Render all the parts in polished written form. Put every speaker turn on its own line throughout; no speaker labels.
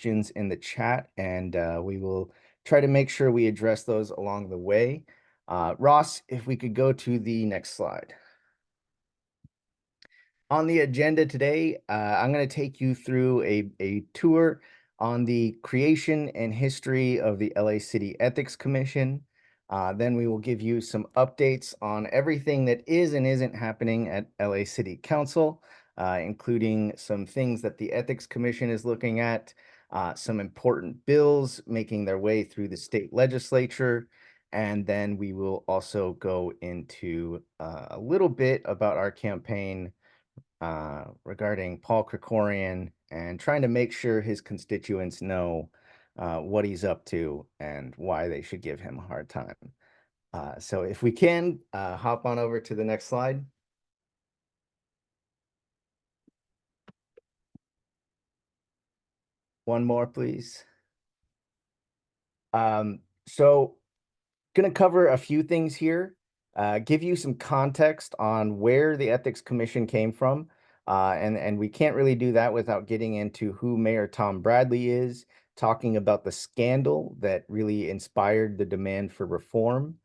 questions in the chat, and we will try to make sure we address those along the way. Ross, if we could go to the next slide. On the agenda today, I'm going to take you through a tour on the creation and history of the LA City Ethics Commission. Then we will give you some updates on everything that is and isn't happening at LA City Council, including some things that the Ethics Commission is looking at, some important bills making their way through the state legislature, and then we will also go into a little bit about our campaign regarding Paul Krikorian and trying to make sure his constituents know what he's up to and why they should give him a hard time. So if we can, hop on over to the next slide. One more, please. So going to cover a few things here, give you some context on where the Ethics Commission came from. And we can't really do that without getting into who Mayor Tom Bradley is, talking about the scandal that really inspired the demand for reform.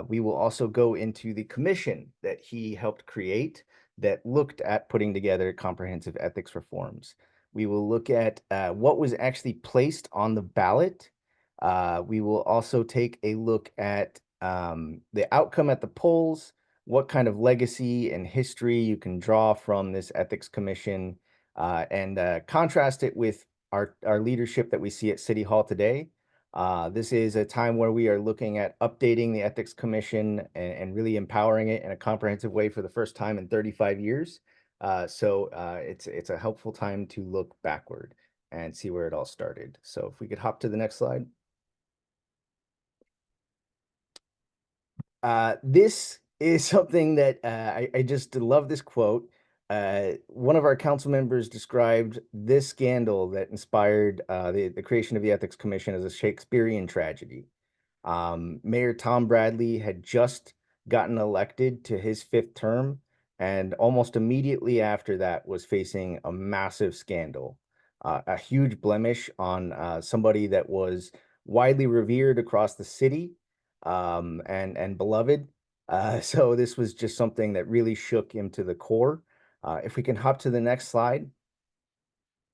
We will also go into the commission that he helped create that looked at putting together comprehensive ethics reforms. We will look at what was actually placed on the ballot. We will also take a look at the outcome at the polls, what kind of legacy and history you can draw from this ethics commission, and contrast it with our leadership that we see at City Hall today. This is a time where we are looking at updating the ethics commission and really empowering it in a comprehensive way for the first time in 35 years. So it's a helpful time to look backward and see where it all started. So if we could hop to the next slide. This is something that I just love this quote. One of our council members described this scandal that inspired the creation of the Ethics Commission as a Shakespearean tragedy. Mayor Tom Bradley had just gotten elected to his 5th term, and almost immediately after that was facing a massive scandal, a huge blemish on somebody that was widely revered across the city and beloved. So this was just something that really shook him to the core. If we can hop to the next slide.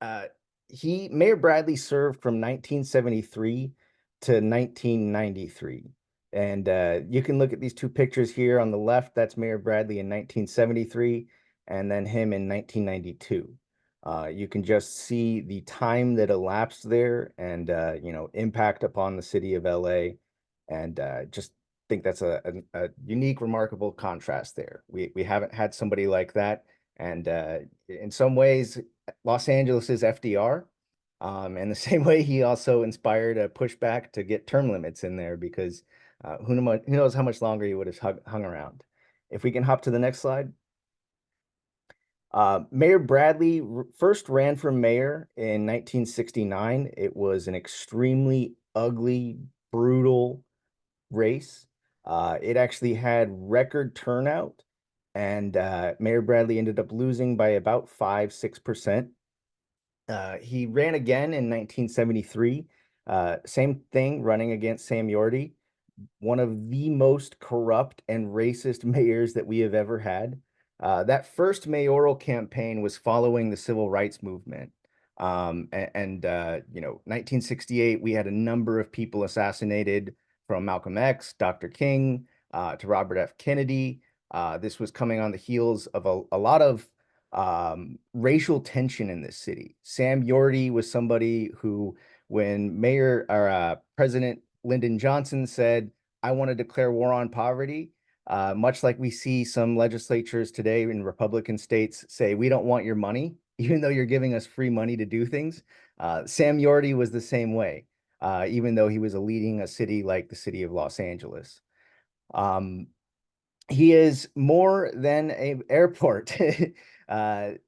Mayor Bradley served from 1973 to 1993. And you can look at these two pictures here on the left. That's Mayor Bradley in 1973, and then him in 1992. You can just see the time that elapsed there and impact upon the city of LA. And just think that's a unique, remarkable contrast there. We haven't had somebody like that. And in some ways, Los Angeles is FDR. In the same way, he also inspired a pushback to get term limits in there because who knows how much longer he would have hung around. If we can hop to the next slide. Mayor Bradley first ran for mayor in 1969. It was an extremely ugly, brutal race. It actually had record turnout, and Mayor Bradley ended up losing by about 5-6%. He ran again in 1973. Same thing, running against Sam Yorty, one of the most corrupt and racist mayors that we have ever had. That first mayoral campaign was following the civil rights movement. 1968, we had a number of people assassinated, from Malcolm X, Dr. King, to Robert F. Kennedy. This was coming on the heels of a lot of racial tension in this city. Sam Yorty was somebody who, when President Lyndon Johnson said, "I want to declare war on poverty," much like we see some legislatures today in Republican states say, "We don't want your money," even though you're giving us free money to do things. Sam Yorty was the same way, even though he was leading a city like the city of Los Angeles. He is more than an airport.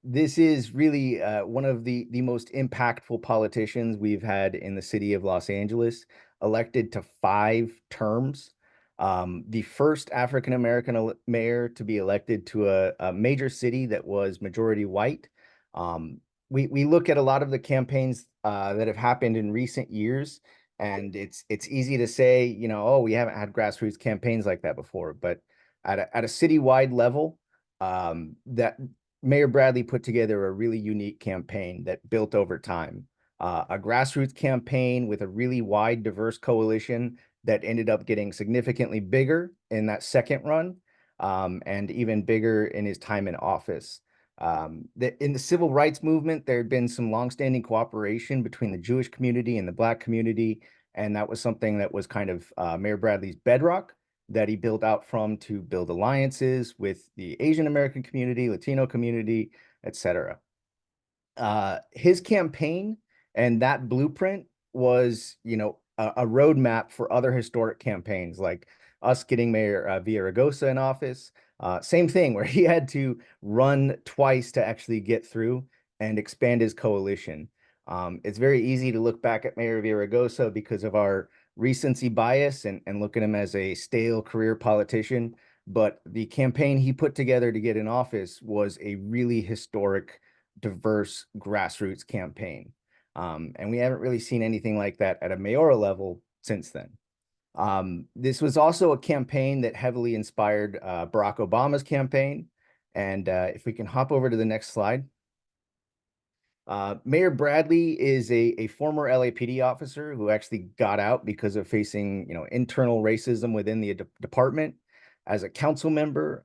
This is really one of the most impactful politicians we've had in the city of Los Angeles, elected to 5 terms. The first African-American mayor to be elected to a major city that was majority white. We look at a lot of the campaigns that have happened in recent years. And it's easy to say, oh, we haven't had grassroots campaigns like that before. But at a citywide level, that Mayor Bradley put together a really unique campaign that built over time. A grassroots campaign with a really wide, diverse coalition that ended up getting significantly bigger in that second run, and even bigger in his time in office. In the civil rights movement, there had been some longstanding cooperation between the Jewish community and the Black community, and that was something that was kind of Mayor Bradley's bedrock that he built out from to build alliances with the Asian American community, Latino community, etc. His campaign and that blueprint was, a roadmap for other historic campaigns like us getting Mayor Villaraigosa in office. Same thing where he had to run twice to actually get through and expand his coalition. It's very easy to look back at Mayor Villaraigosa because of our recency bias and look at him as a stale career politician. But the campaign he put together to get in office was a really historic, diverse grassroots campaign. And we haven't really seen anything like that at a mayoral level since then. This was also a campaign that heavily inspired Barack Obama's campaign. And if we can hop over to the next slide. Mayor Bradley is a former LAPD officer who actually got out because of facing, internal racism within the department. As a council member,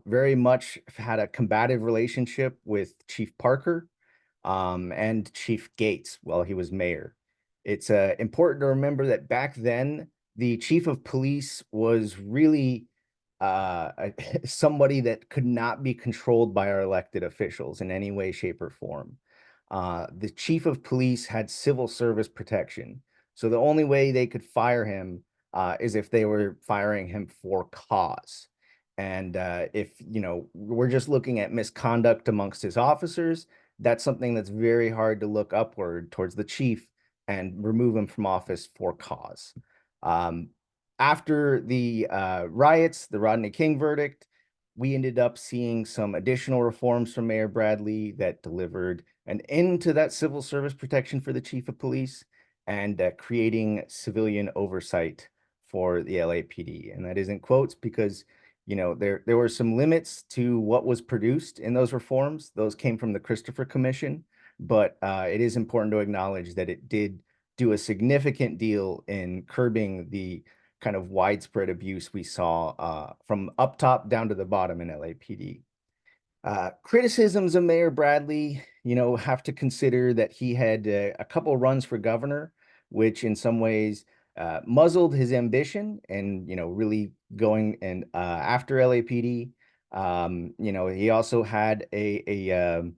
very much had a combative relationship with Chief Parker, and Chief Gates while he was mayor. It's important to remember that back then, the chief of police was really somebody that could not be controlled by our elected officials in any way, shape, or form. The chief of police had civil service protection. So the only way they could fire him is if they were firing him for cause. And if, we're just looking at misconduct amongst his officers, that's something that's very hard to look upward towards the chief and remove him from office for cause. Um, After the riots, the Rodney King verdict, we ended up seeing some additional reforms from Mayor Bradley that delivered an end to that civil service protection for the chief of police and creating civilian oversight for the LAPD. And that is in quotes because, there were some limits to what was produced in those reforms. Those came from the Christopher Commission, but it is important to acknowledge that it did do a significant deal in curbing the kind of widespread abuse we saw from up top down to the bottom in LAPD. Criticisms of Mayor Bradley, have to consider that he had a couple runs for governor, which in some ways muzzled his ambition and, really going and after LAPD. He also had very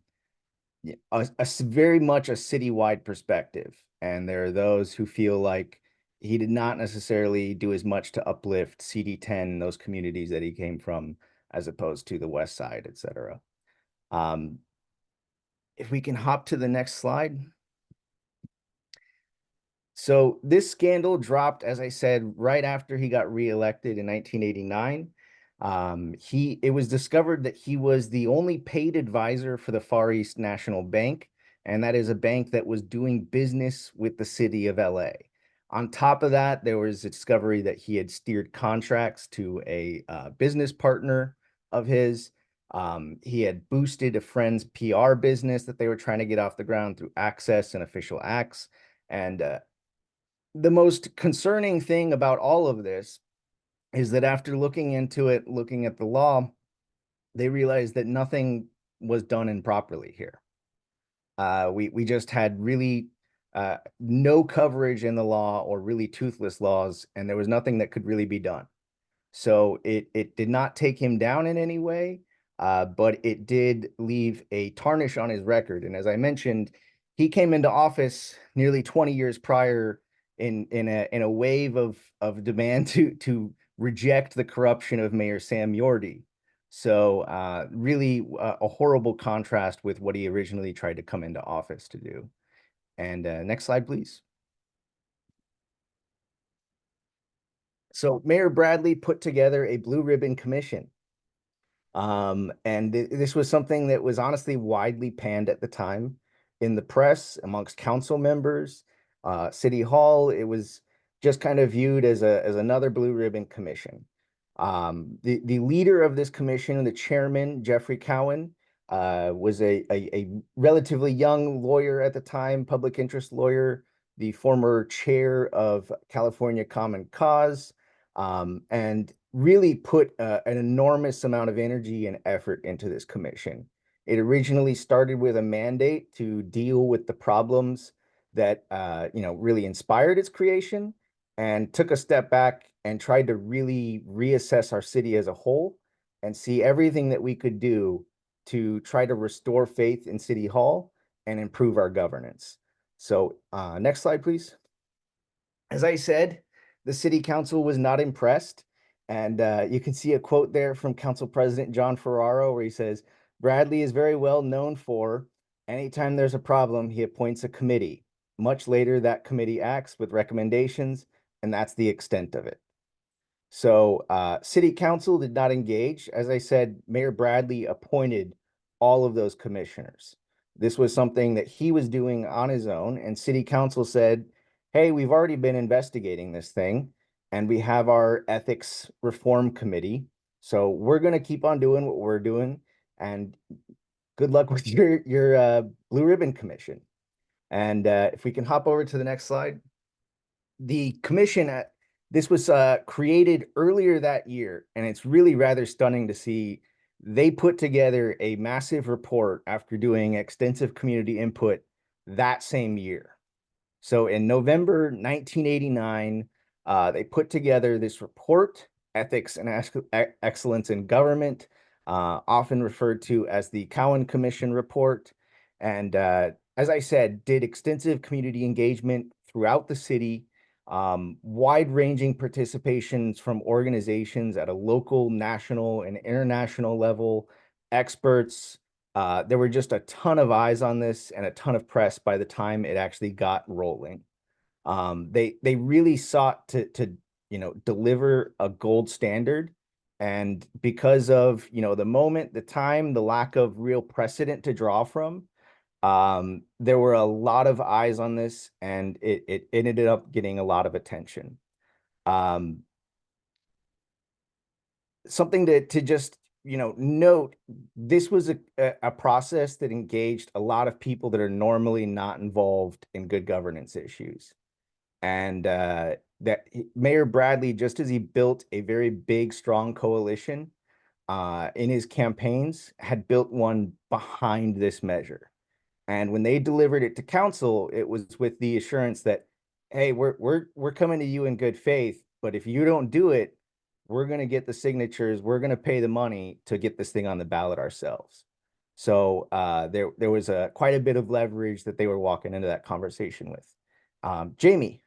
much a citywide perspective. And there are those who feel like he did not necessarily do as much to uplift CD10, those communities that he came from, as opposed to the West Side, et cetera. If we can hop to the next slide. So this scandal dropped, as I said, right after he got reelected in 1989. It was discovered that he was the only paid advisor for the Far East National Bank, and that is a bank that was doing business with the city of LA. On top of that, there was a discovery that he had steered contracts to a business partner of his. He had boosted a friend's PR business that they were trying to get off the ground through access and official acts. And the most concerning thing about all of this is that after looking into it, looking at the law, they realized that nothing was done improperly here. We just had really no coverage in the law or really toothless laws, and there was nothing that could really be done. So it did not take him down in any way, but it did leave a tarnish on his record. And as I mentioned, he came into office nearly 20 years prior in a wave of demand to reject the corruption of Mayor Sam Yordi. So really a horrible contrast with what he originally tried to come into office to do. And next slide, please. So Mayor Bradley put together a blue ribbon commission. And this was something that was honestly widely panned at the time. in the press, amongst council members, City Hall. It was just kind of viewed as another blue ribbon commission. The leader of this commission, the chairman, Jeffrey Cowan, was a relatively young lawyer at the time, public interest lawyer, the former chair of California Common Cause, and really put an enormous amount of energy and effort into this commission. It originally started with a mandate to deal with the problems that really inspired its creation, and took a step back and tried to really reassess our city as a whole and see everything that we could do to try to restore faith in City Hall and improve our governance. So next slide, please. As I said, the city council was not impressed. And you can see a quote there from Council President John Ferraro where he says, Bradley is very well known for anytime there's a problem, he appoints a committee. Much later, that committee acts with recommendations, and that's the extent of it. So city council did not engage. As I said, Mayor Bradley appointed all of those commissioners. This was something that he was doing on his own, and city council said, hey, we've already been investigating this thing, and we have our ethics reform committee. So we're going to keep on doing what we're doing, and good luck with your Blue Ribbon Commission. And if we can hop over to the next slide. The commission, this was created earlier that year, and it's really rather stunning to see. They put together a massive report after doing extensive community input that same year. So in November 1989, they put together this report, Ethics and Excellence in Government, often referred to as the Cowan Commission Report. And as I said, did extensive community engagement throughout the city, wide-ranging participations from organizations at a local, national, and international level, experts. There were just a ton of eyes on this and a ton of press by the time it actually got rolling. They really sought to deliver a gold standard, and because of the moment, the time, the lack of real precedent to draw from, there were a lot of eyes on this, and it ended up getting a lot of attention. Something to just note, this was a process that engaged a lot of people that are normally not involved in good governance issues. And that Mayor Bradley, just as he built a very big, strong coalition in his campaigns, had built one behind this measure. And when they delivered it to council, it was with the assurance that, hey, we're coming to you in good faith, but if you don't do it, we're going to get the signatures, we're going to pay the money to get this thing on the ballot ourselves. So there was quite a bit of leverage that they were walking into that conversation with. Jamie.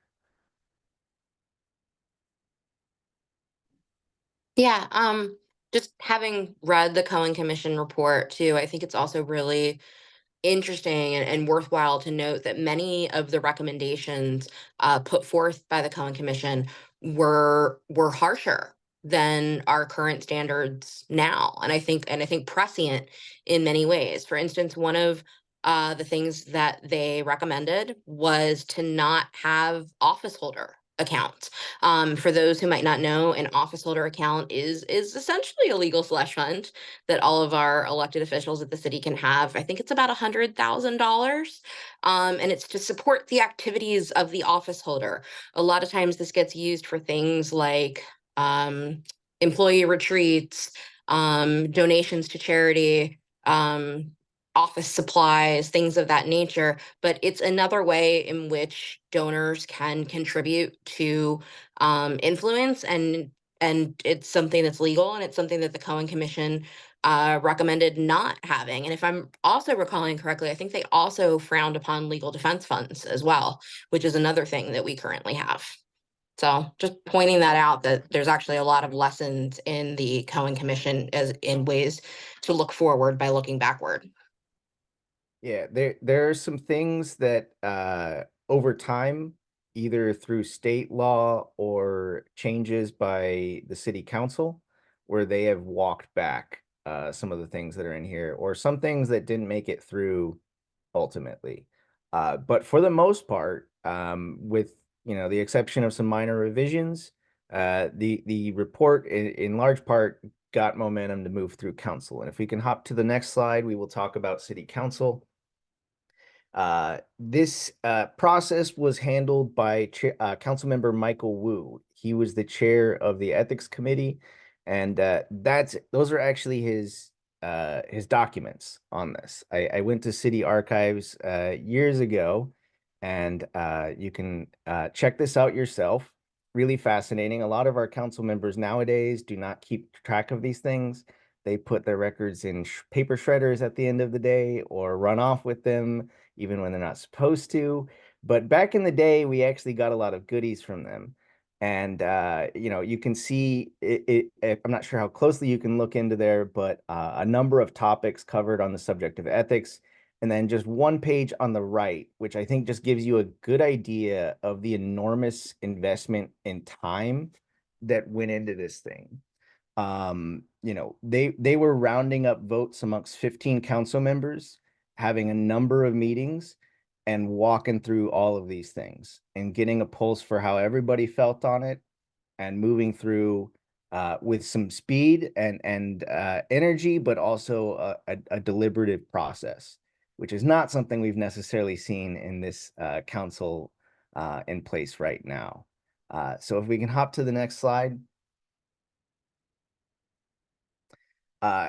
Yeah, just having read the Cohen Commission report too, I think it's also really interesting and worthwhile to note that many of the recommendations put forth by the Cohen Commission were harsher than our current standards now, and I think prescient in many ways. For instance, one of the things that they recommended was to not have office holder accounts. For those who might not know, an office holder account is essentially a legal slush fund that all of our elected officials at the city can have. I think it's about $100,000, and it's to support the activities of the office holder. A lot of times, this gets used for things like employee retreats, donations to charity, office supplies, things of that nature. But it's another way in which donors can contribute to influence, and it's something that's legal, and it's something that the Cohen Commission recommended not having. And if I'm also recalling correctly, I think they also frowned upon legal defense funds as well, which is another thing that we currently have. So just pointing that out, that there's actually a lot of lessons in the Cohen Commission as in ways to look forward by looking backward.
Yeah, there are some things that over time, either through state law or changes by the city council, where they have walked back some of the things that are in here, or some things that didn't make it through ultimately. But for the most part, with the exception of some minor revisions, the report in large part got momentum to move through council. And if we can hop to the next slide, we will talk about city council. This process was handled by Councilmember Michael Wu. He was the chair of the ethics committee, and those are actually his documents on this. I went to city archives years ago, and you can check this out yourself. Really fascinating. A lot of our council members nowadays do not keep track of these things. They put their records in paper shredders at the end of the day or run off with them even when they're not supposed to. But back in the day, we actually got a lot of goodies from them. And you can see I'm not sure how closely you can look into there, but a number of topics covered on the subject of ethics. And then just one page on the right, which I think just gives you a good idea of the enormous investment in time that went into this thing. They were rounding up votes amongst 15 council members, having a number of meetings, and walking through all of these things and getting a pulse for how everybody felt on it, and moving through with some speed and energy, but also a deliberative process, which is not something we've necessarily seen in this council in place right now. So if we can hop to the next slide.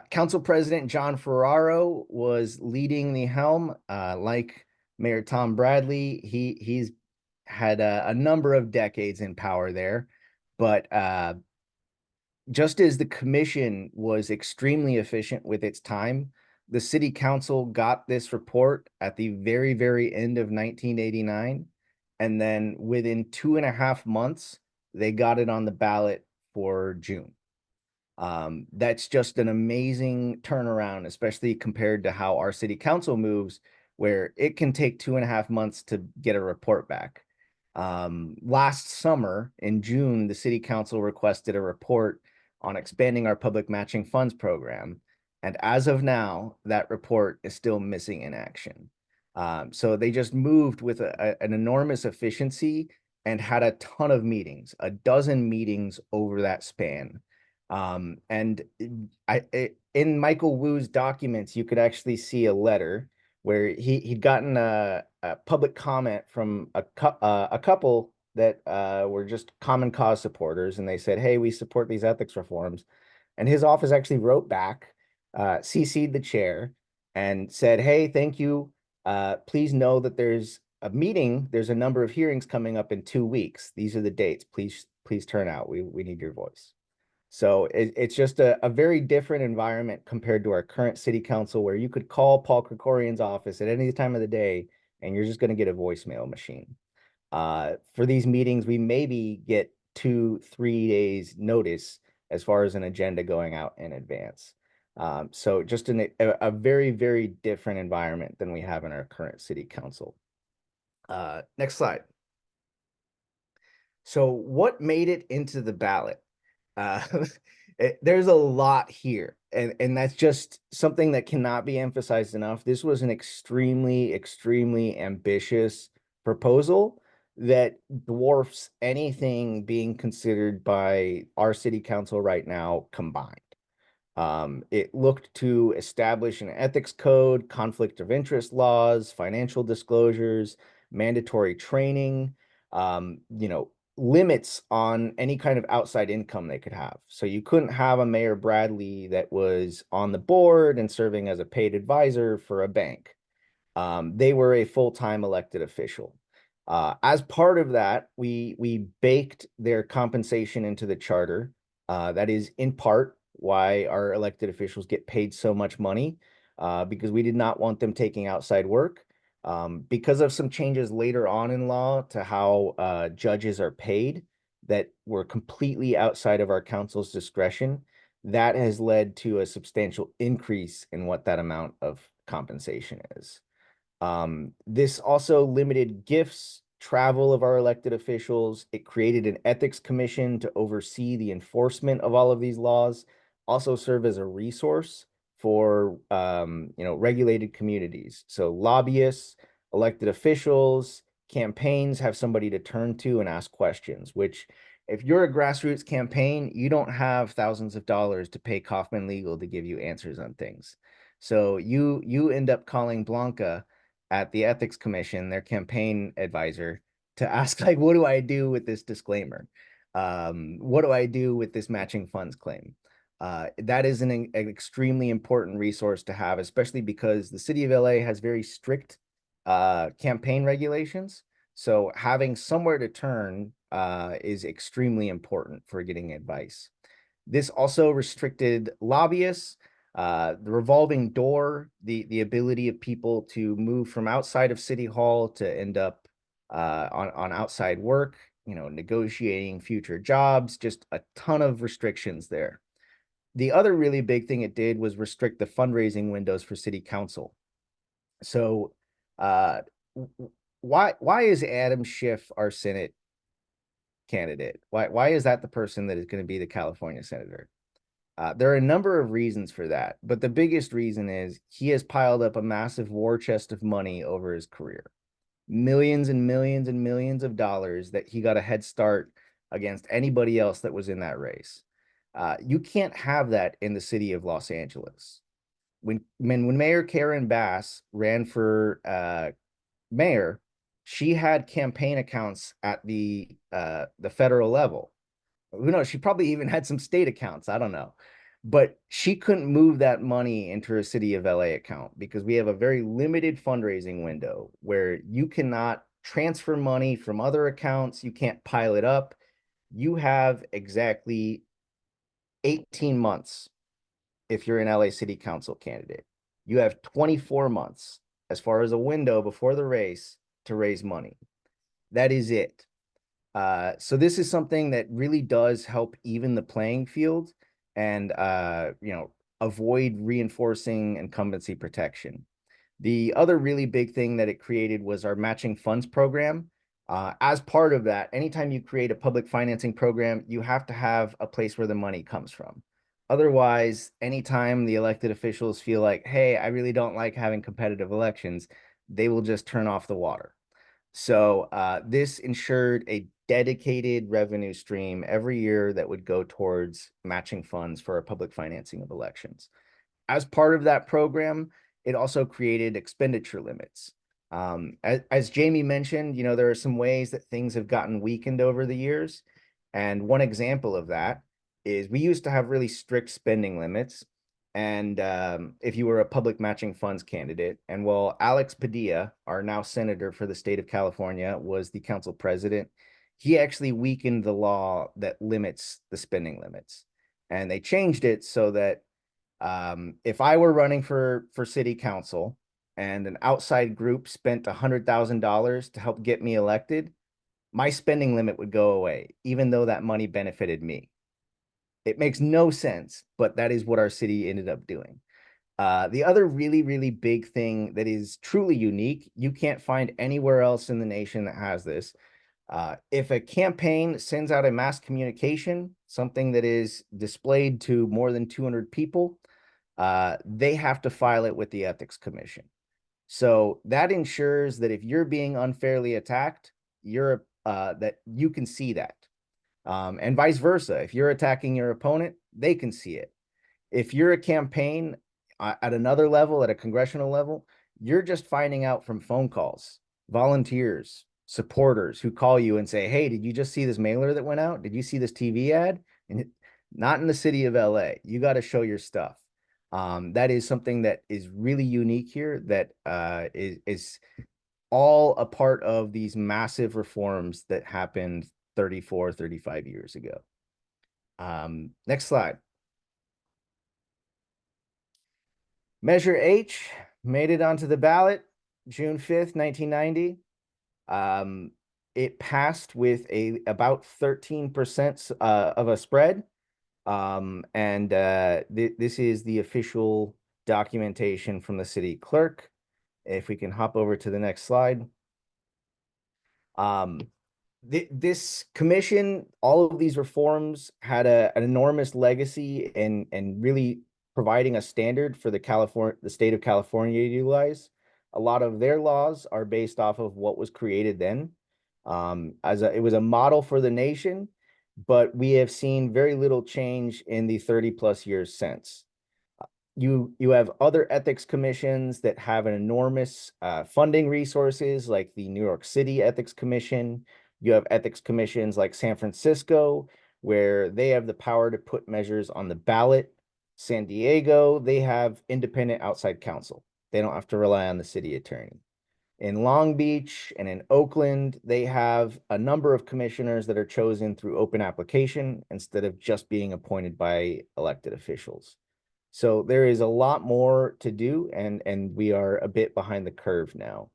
Council President John Ferraro was leading the helm, like Mayor Tom Bradley. He's had a number of decades in power there, but just as the commission was extremely efficient with its time, the city council got this report at the very, very end of 1989. And then within 2.5 months, they got it on the ballot for June. That's just an amazing turnaround, especially compared to how our city council moves, where it can take 2.5 months to get a report back. Last summer in June, the city council requested a report on expanding our public matching funds program. And as of now, that report is still missing in action. So they just moved with an enormous efficiency and had a ton of meetings, a dozen meetings over that span. And in Michael Wu's documents, you could actually see a letter where he'd gotten a public comment from a couple that were just Common Cause supporters, and they said, "Hey, we support these ethics reforms." And his office actually wrote back, CC'd the chair, and said, "Hey, thank you. Please know that there's a meeting. There's a number of hearings coming up in 2 weeks. These are the dates. Please turn out. We need your voice." So it's just a very different environment compared to our current city council, where you could call Paul Krikorian's office at any time of the day and you're just going to get a voicemail machine. For these meetings, we maybe get 2-3 days notice as far as an agenda going out in advance. So just a very, very different environment than we have in our current city council. Next slide. So what made it into the ballot? Uh, there's a lot here, and that's just something that cannot be emphasized enough. This was an extremely, extremely ambitious proposal that dwarfs anything being considered by our city council right now combined. It looked to establish an ethics code, conflict of interest laws, financial disclosures, mandatory training, limits on any kind of outside income they could have. So you couldn't have a Mayor Bradley that was on the board and serving as a paid advisor for a bank. They were a full-time elected official. As part of that, we baked their compensation into the charter. That is in part why our elected officials get paid so much money, because we did not want them taking outside work. Because of some changes later on in law to how judges are paid that were completely outside of our council's discretion, that has led to a substantial increase in what that amount of compensation is. This also limited gifts, travel of our elected officials. It created an ethics commission to oversee the enforcement of all of these laws, also serve as a resource for regulated communities. So lobbyists, elected officials, campaigns have somebody to turn to and ask questions, which if you're a grassroots campaign, you don't have thousands of dollars to pay Kaufman Legal to give you answers on things. So you end up calling Blanca at the Ethics Commission, their campaign advisor, to ask, like, what do I do with this disclaimer? What do I do with this matching funds claim? That is an extremely important resource to have, especially because the city of LA has very strict campaign regulations. So having somewhere to turn is extremely important for getting advice. This also restricted lobbyists, the revolving door, the ability of people to move from outside of City Hall to end up on outside work, negotiating future jobs, just a ton of restrictions there. The other really big thing it did was restrict the fundraising windows for city council. So uh, why is Adam Schiff our Senate candidate? Why is that the person that is going to be the California senator? There are a number of reasons for that, but the biggest reason is he has piled up a massive war chest of money over his career. Millions and millions and millions of dollars that he got a head start against anybody else that was in that race. You can't have that in the city of Los Angeles. When Mayor Karen Bass ran for mayor, she had campaign accounts at the federal level. Who knows? She probably even had some state accounts. I don't know. But she couldn't move that money into a city of LA account because we have a very limited fundraising window where you cannot transfer money from other accounts. You can't pile it up. You have exactly 18 months if you're an LA City Council candidate. You have 24 months as far as a window before the race to raise money. That is it. So this is something that really does help even the playing field and avoid reinforcing incumbency protection. The other really big thing that it created was our matching funds program. As part of that, anytime you create a public financing program, you have to have a place where the money comes from. Otherwise, anytime the elected officials feel like, hey, I really don't like having competitive elections, they will just turn off the water. So this ensured a dedicated revenue stream every year that would go towards matching funds for our public financing of elections. As part of that program, it also created expenditure limits. As Jamie mentioned, there are some ways that things have gotten weakened over the years. And one example of that is we used to have really strict spending limits. And if you were a public matching funds candidate, and while Alex Padilla, our now senator for the state of California, was the council president, he actually weakened the law that limits the spending limits. And they changed it so that if I were running for city council and an outside group spent $100,000 to help get me elected, my spending limit would go away, even though that money benefited me. It makes no sense, but that is what our city ended up doing. The other really, really big thing that is truly unique, you can't find anywhere else in the nation that has this. If a campaign sends out a mass communication, something that is displayed to more than 200 people, they have to file it with the Ethics Commission. So that ensures that if you're being unfairly attacked, that you can see that. And vice versa. If you're attacking your opponent, they can see it. If you're a campaign at another level, at a congressional level, you're just finding out from phone calls, volunteers, supporters who call you and say, hey, did you just see this mailer that went out? Did you see this TV ad? And not in the city of LA. You got to show your stuff. That is something that is really unique here that is all a part of these massive reforms that happened 34, 35 years ago. Next slide. Measure H made it onto the ballot June 5th, 1990. It passed with about 13% of a spread. This is the official documentation from the city clerk. If we can hop over to the next slide. This commission, all of these reforms had an enormous legacy and really providing a standard for the state of California to utilize. A lot of their laws are based off of what was created then. It was a model for the nation, but we have seen very little change in the 30 plus years since. You have other ethics commissions that have an enormous funding resources, like the New York City Ethics Commission. You have ethics commissions like San Francisco, where they have the power to put measures on the ballot. San Diego, they have independent outside counsel. They don't have to rely on the city attorney. In Long Beach and in Oakland, they have a number of commissioners that are chosen through open application instead of just being appointed by elected officials. So there is a lot more to do, and we are a bit behind the curve now.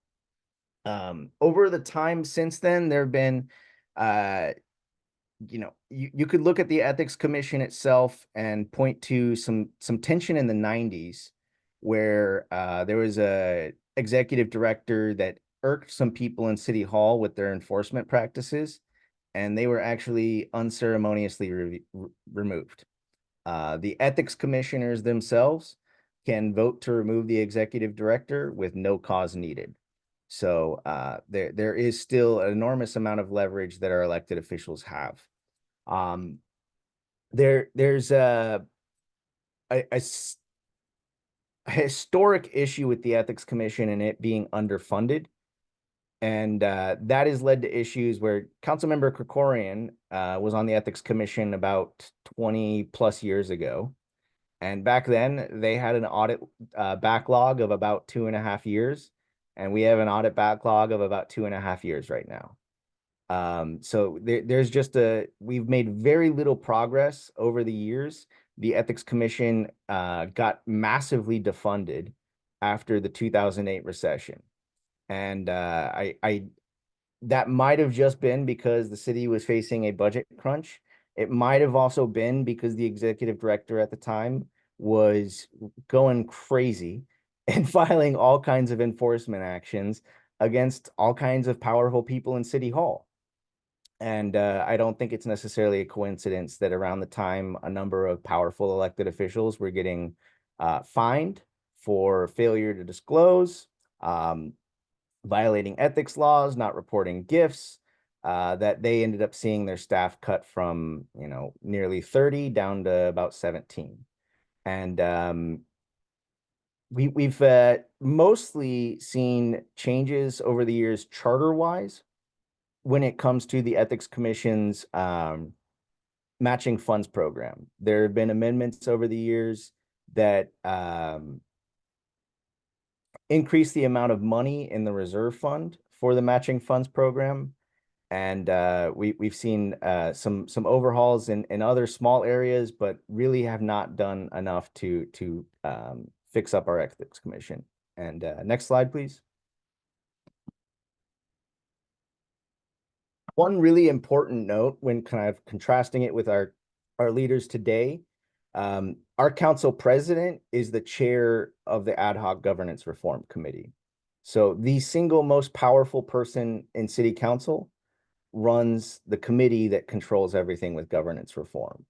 Over the time since then, there have been, you could look at the Ethics Commission itself and point to some tension in the 90s where there was a executive director that irked some people in City Hall with their enforcement practices, and they were actually unceremoniously removed. The ethics commissioners themselves can vote to remove the executive director with no cause needed. So there is still an enormous amount of leverage that our elected officials have. There's a historic issue with the Ethics Commission and it being underfunded. And that has led to issues where Councilmember Krikorian was on the Ethics Commission about 20 plus years ago. And back then, they had an audit backlog of about 2.5 years. And we have an audit backlog of about 2.5 years right now. So there's just we've made very little progress over the years. The Ethics Commission got massively defunded after the 2008 recession. And that might have just been because the city was facing a budget crunch. It might have also been because the executive director at the time was going crazy and filing all kinds of enforcement actions against all kinds of powerful people in City Hall. And I don't think it's necessarily a coincidence that around the time a number of powerful elected officials were getting fined for failure to disclose, violating ethics laws, not reporting gifts, that they ended up seeing their staff cut from, nearly 30 down to about 17. And we've mostly seen changes over the years charter-wise when it comes to the Ethics Commission's matching funds program. There have been amendments over the years that increase the amount of money in the reserve fund for the matching funds program. And we've seen some overhauls in other small areas, but really have not done enough to fix up our Ethics Commission. And next slide, please. One really important note when kind of contrasting it with our leaders today, our council president is the chair of the Ad Hoc Governance Reform Committee. So the single most powerful person in city council runs the committee that controls everything with governance reform.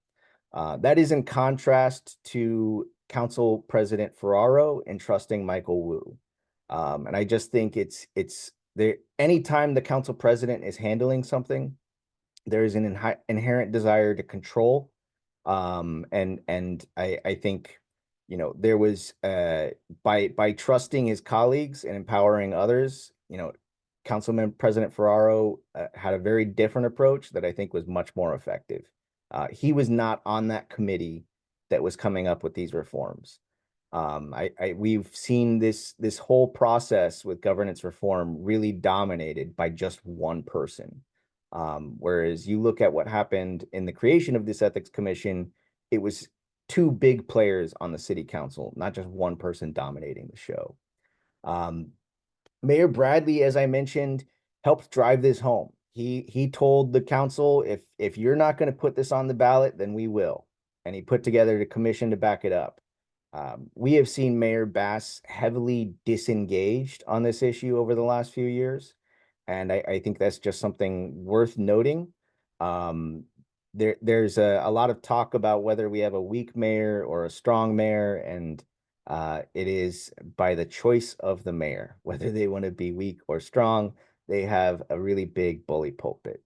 That is in contrast to Council President Ferraro entrusting Michael Wu. And I just think it's there. Anytime the council president is handling something, there is an inherent desire to control. And I think, there was by trusting his colleagues and empowering others, Councilman President Ferraro had a very different approach that I think was much more effective. He was not on that committee that was coming up with these reforms. We've seen this whole process with governance reform really dominated by just one person. Whereas you look at what happened in the creation of this ethics commission, it was two big players on the city council, not just one person dominating the show. Mayor Bradley, as I mentioned, helped drive this home. He told the council, if you're not going to put this on the ballot, then we will. And he put together the commission to back it up. We have seen Mayor Bass heavily disengaged on this issue over the last few years. And I think that's just something worth noting. there's a lot of talk about whether we have a weak mayor or a strong mayor, and it is by the choice of the mayor, whether they want to be weak or strong. They have a really big bully pulpit.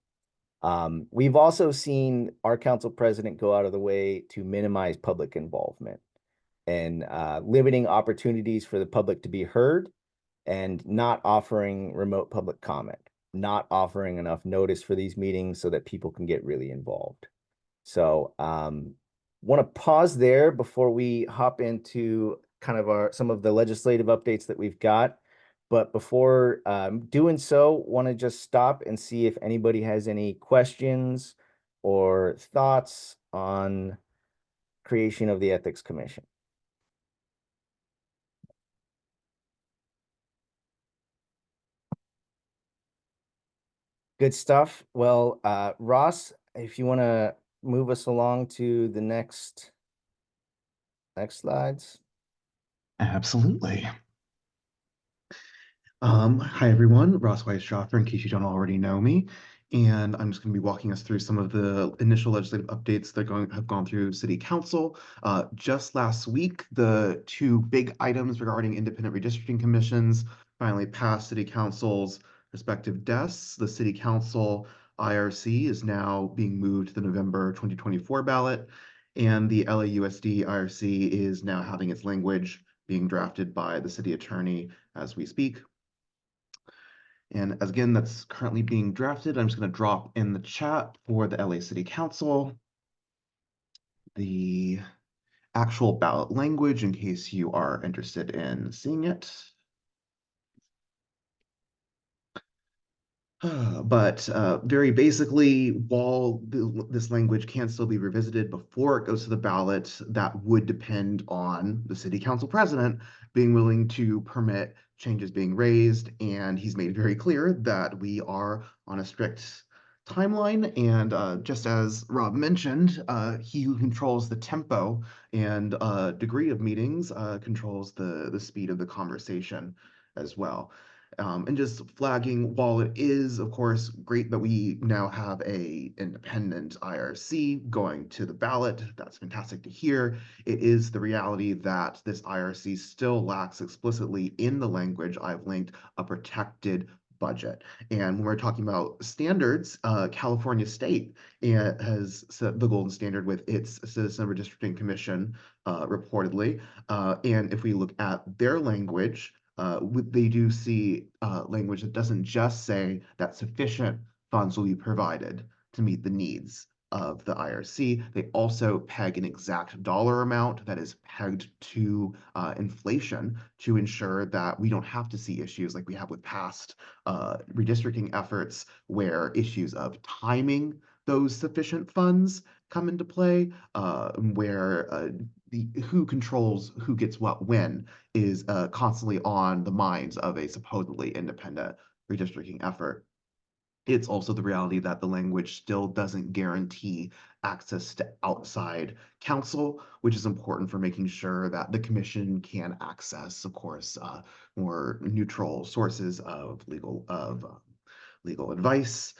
We've also seen our council president go out of the way to minimize public involvement and limiting opportunities for the public to be heard and not offering remote public comment, not offering enough notice for these meetings so that people can get really involved. So want to pause there before we hop into kind of some of the legislative updates that we've got. But before doing so, want to just stop and see if anybody has any questions or thoughts on creation of the Ethics Commission. Good stuff. Well, Ross, if you want to move us along to the next slides.
Absolutely. Hi everyone, Ross Weisschoffer, in case you don't already know me, and I'm just going to be walking us through some of the initial legislative updates that have gone through City Council. Just last week, the two big items regarding independent redistricting commissions finally passed City Council's respective desks. The City Council IRC is now being moved to the November 2024 ballot, and the LAUSD IRC is now having its language being drafted by the city attorney as we speak. And as again, that's currently being drafted. I'm just going to drop in the chat for the LA City Council the actual ballot language in case you are interested in seeing it. But very basically, while this language can still be revisited before it goes to the ballot, that would depend on the city council president being willing to permit changes being raised. And he's made very clear that we are on a strict timeline. And just as Rob mentioned, he who controls the tempo and degree of meetings controls the speed of the conversation as well. And just flagging, while it is, of course, great that we now have a independent IRC going to the ballot, that's fantastic to hear. It is the reality that this IRC still lacks explicitly in the language I've linked a protected budget. And when we're talking about standards, California State has set the golden standard with its Citizen Redistricting Commission, reportedly. And if we look at their language, they do see language that doesn't just say that sufficient funds will be provided to meet the needs of the IRC. They also peg an exact dollar amount that is pegged to inflation to ensure that we don't have to see issues like we have with past redistricting efforts where issues of timing those sufficient funds come into play, where who controls who gets what when is constantly on the minds of a supposedly independent redistricting effort. It's also the reality that the language still doesn't guarantee access to outside counsel, which is important for making sure that the commission can access, of course, more neutral sources of legal advice.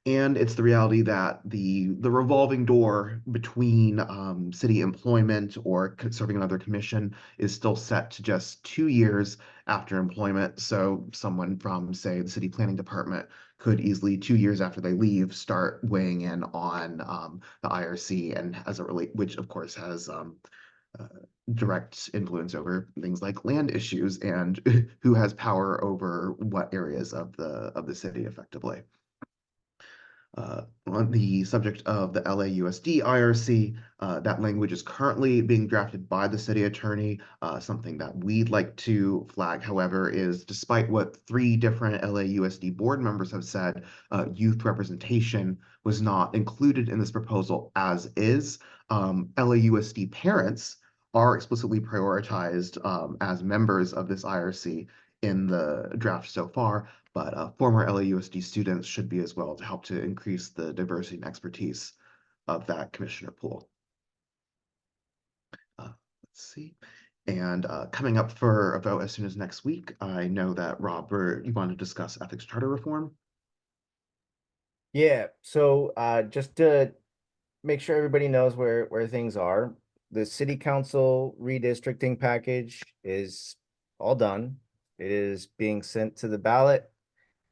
And it's the reality that the revolving door between city employment or serving another commission is still set to just 2 years after employment. So someone from, say, the city planning department could easily 2 years after they leave start weighing in on the IRC, and as it relate, which of course has direct influence over things like land issues and who has power over what areas of the city effectively. On the subject of the LAUSD IRC, that language is currently being drafted by the city attorney. Something that we'd like to flag, however, is despite what 3 different LAUSD board members have said, youth representation was not included in this proposal as is. LAUSD parents are explicitly prioritized as members of this IRC in the draft so far, but former LAUSD students should be as well to help to increase the diversity and expertise of that commissioner pool. Let's see. And coming up for a vote as soon as next week, I know that Robert, you want to discuss ethics charter reform?
Yeah, so just to make sure everybody knows where things are. The city council redistricting package is all done. It is being sent to the ballot.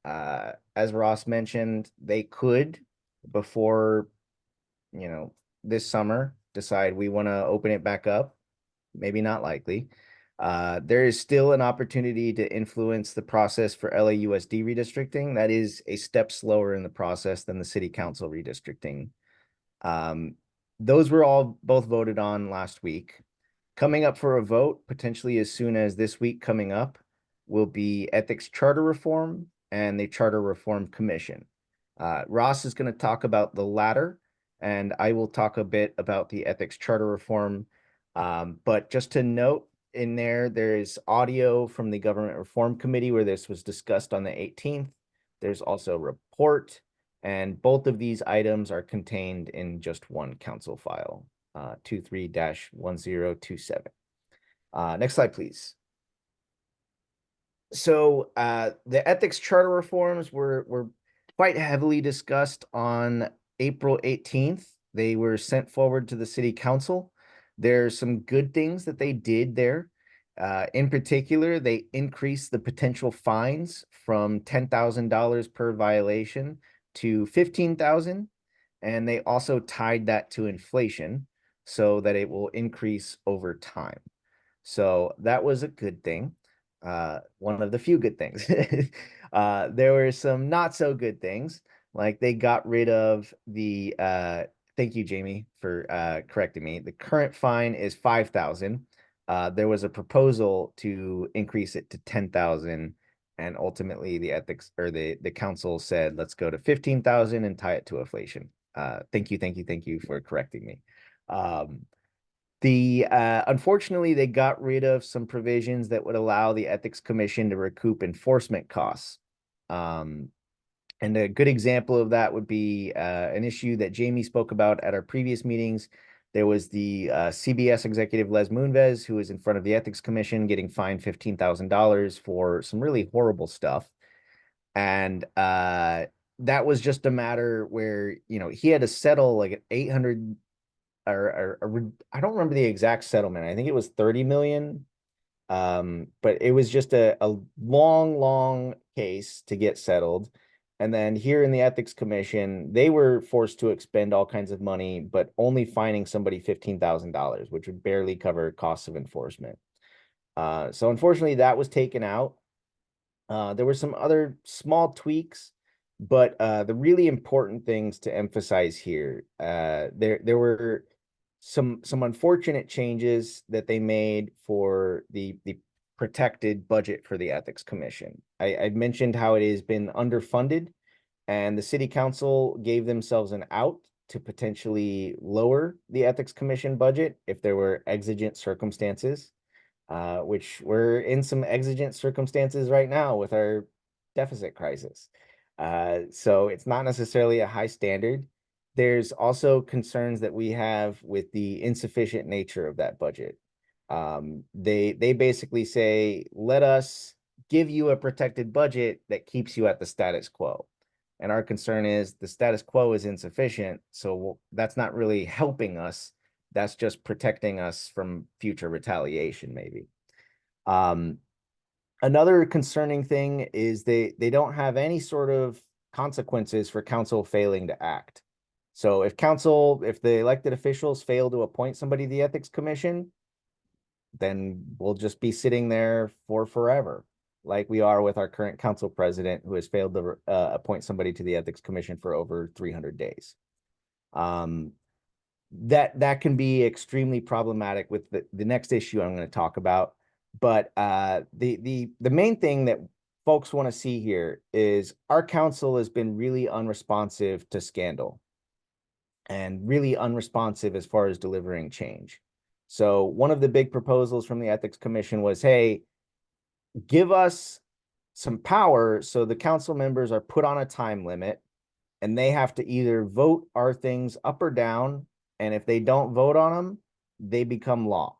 As Ross mentioned, they could, before, this summer, decide we want to open it back up. Maybe not likely. There is still an opportunity to influence the process for LAUSD redistricting. That is a step slower in the process than the city council redistricting. Those were all both voted on last week. Coming up for a vote, potentially as soon as this week coming up, will be ethics charter reform and the charter reform commission. Ross is going to talk about the latter, and I will talk a bit about the ethics charter reform. But just to note, in there is audio from the Government Reform Committee where this was discussed on the 18th. There's also a report, and both of these items are contained in just one council file, 23-1027. Next slide, please. So the ethics charter reforms were quite heavily discussed on April 18th. They were sent forward to the city council. There's some good things that they did there. In particular, they increased the potential fines from $10,000 per violation to $15,000, and they also tied that to inflation so that it will increase over time. So that was a good thing. One of the few good things. There were some not so good things, like they got rid of the thank you, Jamie, for correcting me. The current fine is 5,000. There was a proposal to increase it to 10,000, and ultimately the ethics or the council said, let's go to 15,000 and tie it to inflation. Thank you for correcting me. Unfortunately, they got rid of some provisions that would allow the Ethics Commission to recoup enforcement costs. And a good example of that would be an issue that Jamie spoke about at our previous meetings. There was the CBS executive Les Moonves, who was in front of the Ethics Commission getting fined $15,000 for some really horrible stuff. And that was just a matter where, he had to settle like an 800 or I don't remember the exact settlement. I think it was 30 million. But it was just a long case to get settled. And then here in the Ethics Commission, they were forced to expend all kinds of money, but only fining somebody $15,000, which would barely cover costs of enforcement. So unfortunately, that was taken out. There were some other small tweaks, but the really important things to emphasize here, there were some unfortunate changes that they made for the protected budget for the Ethics Commission. I mentioned how it has been underfunded, and the city council gave themselves an out to potentially lower the Ethics Commission budget if there were exigent circumstances, which we're in some exigent circumstances right now with our deficit crisis. So it's not necessarily a high standard. There's also concerns that we have with the insufficient nature of that budget. They basically say, let us give you a protected budget that keeps you at the status quo. And our concern is the status quo is insufficient, so that's not really helping us. That's just protecting us from future retaliation, maybe. Another concerning thing is they don't have any sort of consequences for council failing to act. So if the elected officials fail to appoint somebody to the Ethics Commission, then we'll just be sitting there for forever, like we are with our current council president, who has failed to appoint somebody to the Ethics Commission for over 300 days. That can be extremely problematic with the next issue I'm going to talk about. But the main thing that folks want to see here is our council has been really unresponsive to scandal and really unresponsive as far as delivering change. So one of the big proposals from the Ethics Commission was, hey, give us some power so the council members are put on a time limit and they have to either vote our things up or down. And if they don't vote on them, they become law.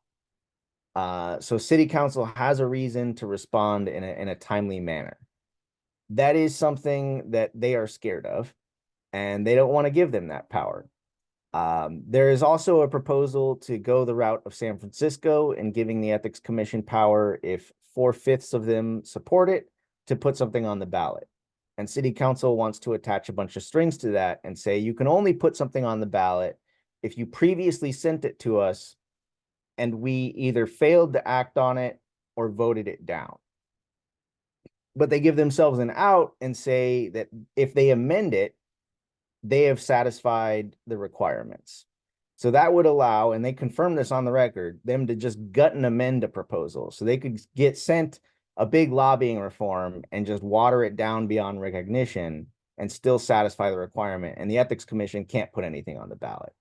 So city council has a reason to respond in a timely manner. That is something that they are scared of, and they don't want to give them that power. There is also a proposal to go the route of San Francisco and giving the Ethics Commission power, if 4/5 of them support it, to put something on the ballot. And City Council wants to attach a bunch of strings to that and say you can only put something on the ballot if you previously sent it to us and we either failed to act on it or voted it down. But they give themselves an out and say that if they amend it, they have satisfied the requirements. So that would allow, and they confirm this on the record, them to just gut and amend a proposal. So they could get sent a big lobbying reform and just water it down beyond recognition and still satisfy the requirement. And the Ethics Commission can't put anything on the ballot.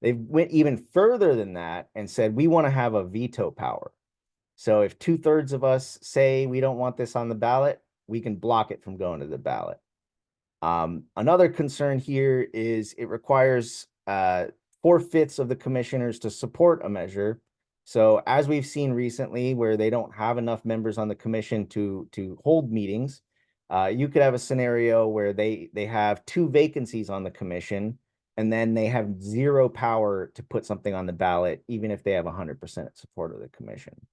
They went even further than that and said, we want to have a veto power. So if 2/3 of us say we don't want this on the ballot, we can block it from going to the ballot. Another concern here is it requires 4/5 of the commissioners to support a measure. So as we've seen recently, where they don't have enough members on the commission to hold meetings, you could have a scenario where they have 2 vacancies on the commission, and then they have 0 power to put something on the ballot, even if they have 100% support of the commission.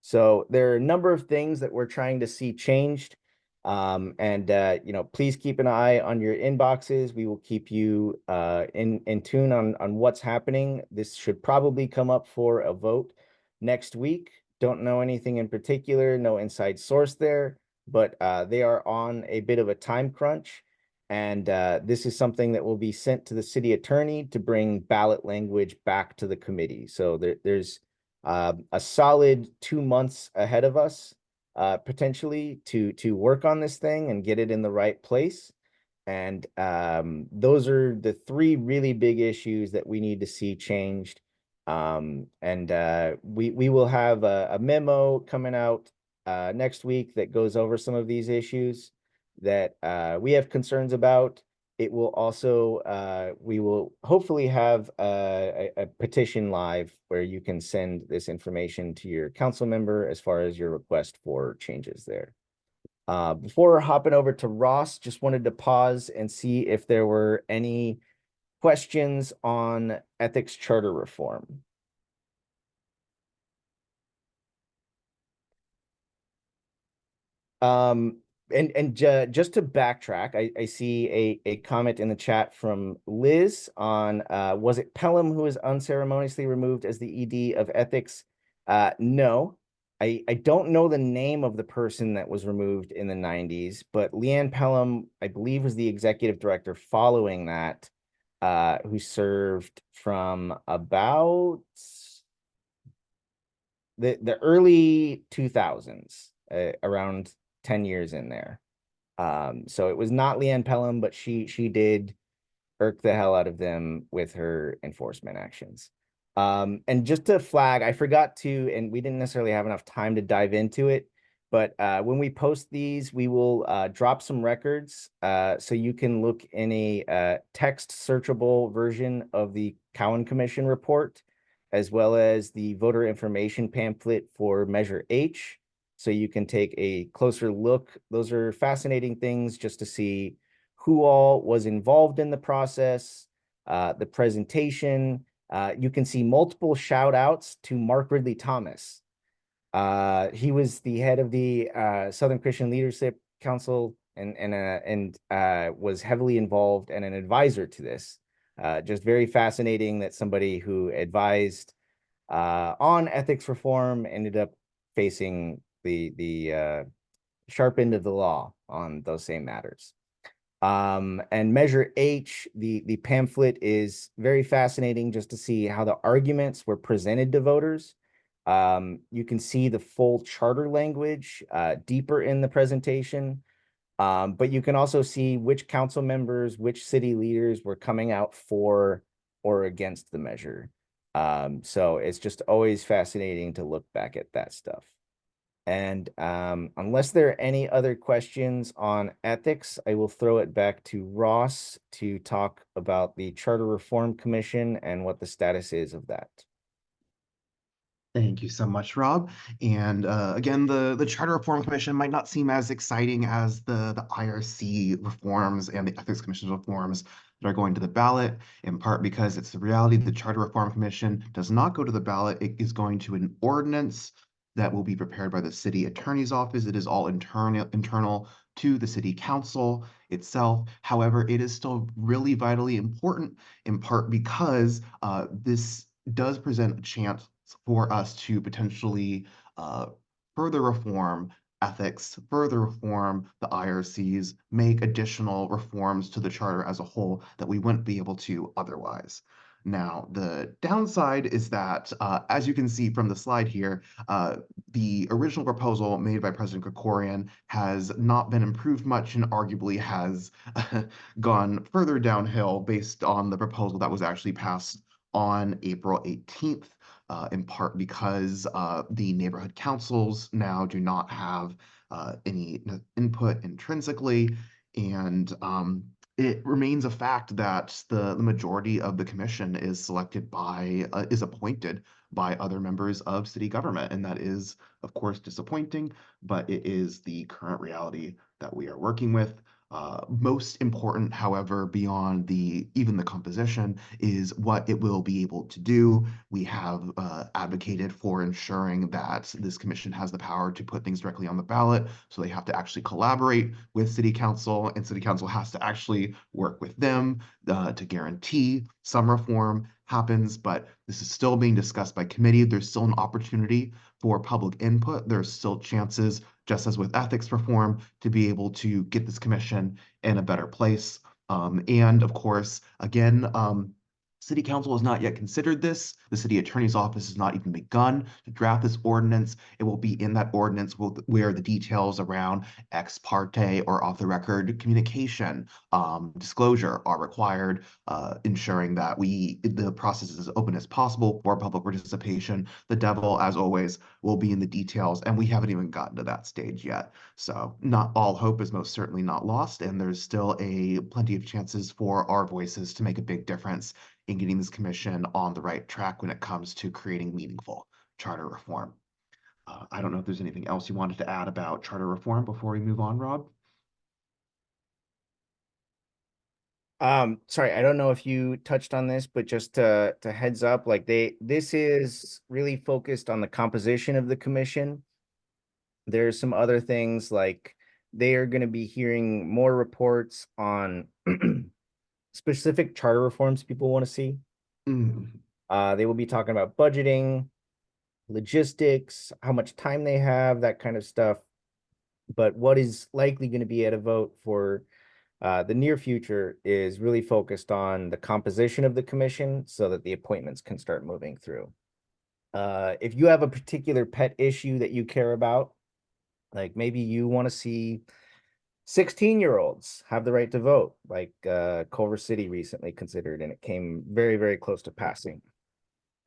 So there are a number of things that we're trying to see changed. Please keep an eye on your inboxes. We will keep you in tune on what's happening. This should probably come up for a vote next week. Don't know anything in particular, no inside source there, but they are on a bit of a time crunch. And this is something that will be sent to the city attorney to bring ballot language back to the committee. So there's a solid 2 months ahead of us, potentially to work on this thing and get it in the right place. And those are the 3 really big issues that we need to see changed. We will have a memo coming out next week that goes over some of these issues that we have concerns about. It will also, we will hopefully have a petition live where you can send this information to your council member as far as your request for changes there. Before hopping over to Ross, just wanted to pause and see if there were any questions on ethics charter reform. Just to backtrack, I see a comment in the chat from Liz on was it Pelham who was unceremoniously removed as the ED of ethics? No, I don't know the name of the person that was removed in the 90s, but Leanne Pelham, I believe, was the executive director following that, who served from about the early 2000s, around 10 years in there. So it was not Leanne Pelham, but she did irk the hell out of them with her enforcement actions. And just to flag, I forgot to, and we didn't necessarily have enough time to dive into it, but when we post these, we will drop some records so you can look in a text searchable version of the Cowan Commission report, as well as the voter information pamphlet for Measure H. So you can take a closer look. Those are fascinating things just to see who all was involved in the process, the presentation. You can see multiple shout outs to Mark Ridley Thomas. He was the head of the Southern Christian Leadership Council and was heavily involved and an advisor to this. Just very fascinating that somebody who advised on ethics reform ended up facing the sharp end of the law on those same matters. And Measure H, the pamphlet, is very fascinating just to see how the arguments were presented to voters. You can see the full charter language deeper in the presentation, but you can also see which council members, which city leaders were coming out for or against the measure. So it's just always fascinating to look back at that stuff. And unless there are any other questions on ethics, I will throw it back to Ross to talk about the Charter Reform Commission and what the status is of that.
Thank you so much, Rob. And again, the Charter Reform Commission might not seem as exciting as the IRC reforms and the Ethics Commission reforms that are going to the ballot, in part because it's the reality the Charter Reform Commission does not go to the ballot. It is going to an ordinance that will be prepared by the city attorney's office. It is all internal to the city council itself. However, it is still really vitally important, in part because this does present a chance for us to potentially uh, further reform ethics, further reform the IRCs, make additional reforms to the charter as a whole that we wouldn't be able to otherwise. Now, the downside is that, as you can see from the slide here, the original proposal made by President Krikorian has not been improved much and arguably has gone further downhill based on the proposal that was actually passed on April 18th, in part because the neighborhood councils now do not have any input intrinsically. And it remains a fact that the majority of the commission is selected by, is appointed by other members of city government. And that is, of course, disappointing, but it is the current reality that we are working with. Most important, however, beyond even the composition, is what it will be able to do. We have advocated for ensuring that this commission has the power to put things directly on the ballot, so they have to actually collaborate with city council, and city council has to actually work with them to guarantee some reform happens. But this is still being discussed by committee. There's still an opportunity for public input. There's still chances, just as with ethics reform, to be able to get this commission in a better place. And of course, again, City Council has not yet considered this. The City Attorney's Office has not even begun to draft this ordinance. It will be in that ordinance where the details around ex parte or off the record communication disclosure are required, ensuring that the process is as open as possible for public participation. The devil, as always, will be in the details, and we haven't even gotten to that stage yet. So not all hope is most certainly not lost, and there's still plenty of chances for our voices to make a big difference in getting this commission on the right track when it comes to creating meaningful charter reform. I don't know if there's anything else you wanted to add about charter reform before we move on, Rob.
Sorry, I don't know if you touched on this, but just to heads up, like this is really focused on the composition of the commission. There's some other things like they are going to be hearing more reports on specific charter reforms people want to see.
Mm.
They will be talking about budgeting, logistics, how much time they have, that kind of stuff. But what is likely going to be at a vote for the near future is really focused on the composition of the commission so that the appointments can start moving through. If you have a particular pet issue that you care about, like maybe you want to see 16-year-olds have the right to vote, like Culver City recently considered, and it came very, very close to passing.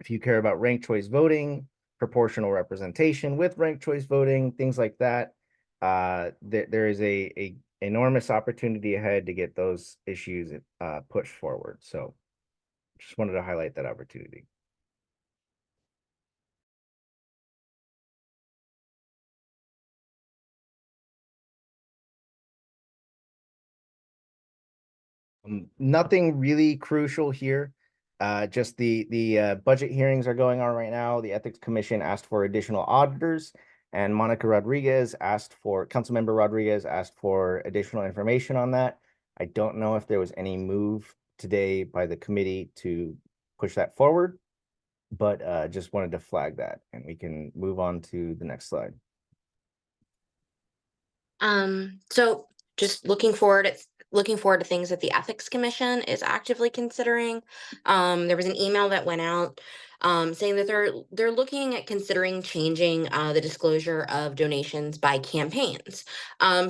If you care about ranked choice voting, proportional representation with ranked choice voting, things like that, there is a enormous opportunity ahead to get those issues pushed forward. So just wanted to highlight that opportunity. Nothing really crucial here. Just the budget hearings are going on right now. The Ethics Commission asked for additional auditors, and Councilmember Rodriguez asked for additional information on that. I don't know if there was any move today by the committee to push that forward, but just wanted to flag that, and we can move on to the next slide.
So just looking forward to things that the Ethics Commission is actively considering. There was an email that went out saying that they're looking at considering changing the disclosure of donations by campaigns.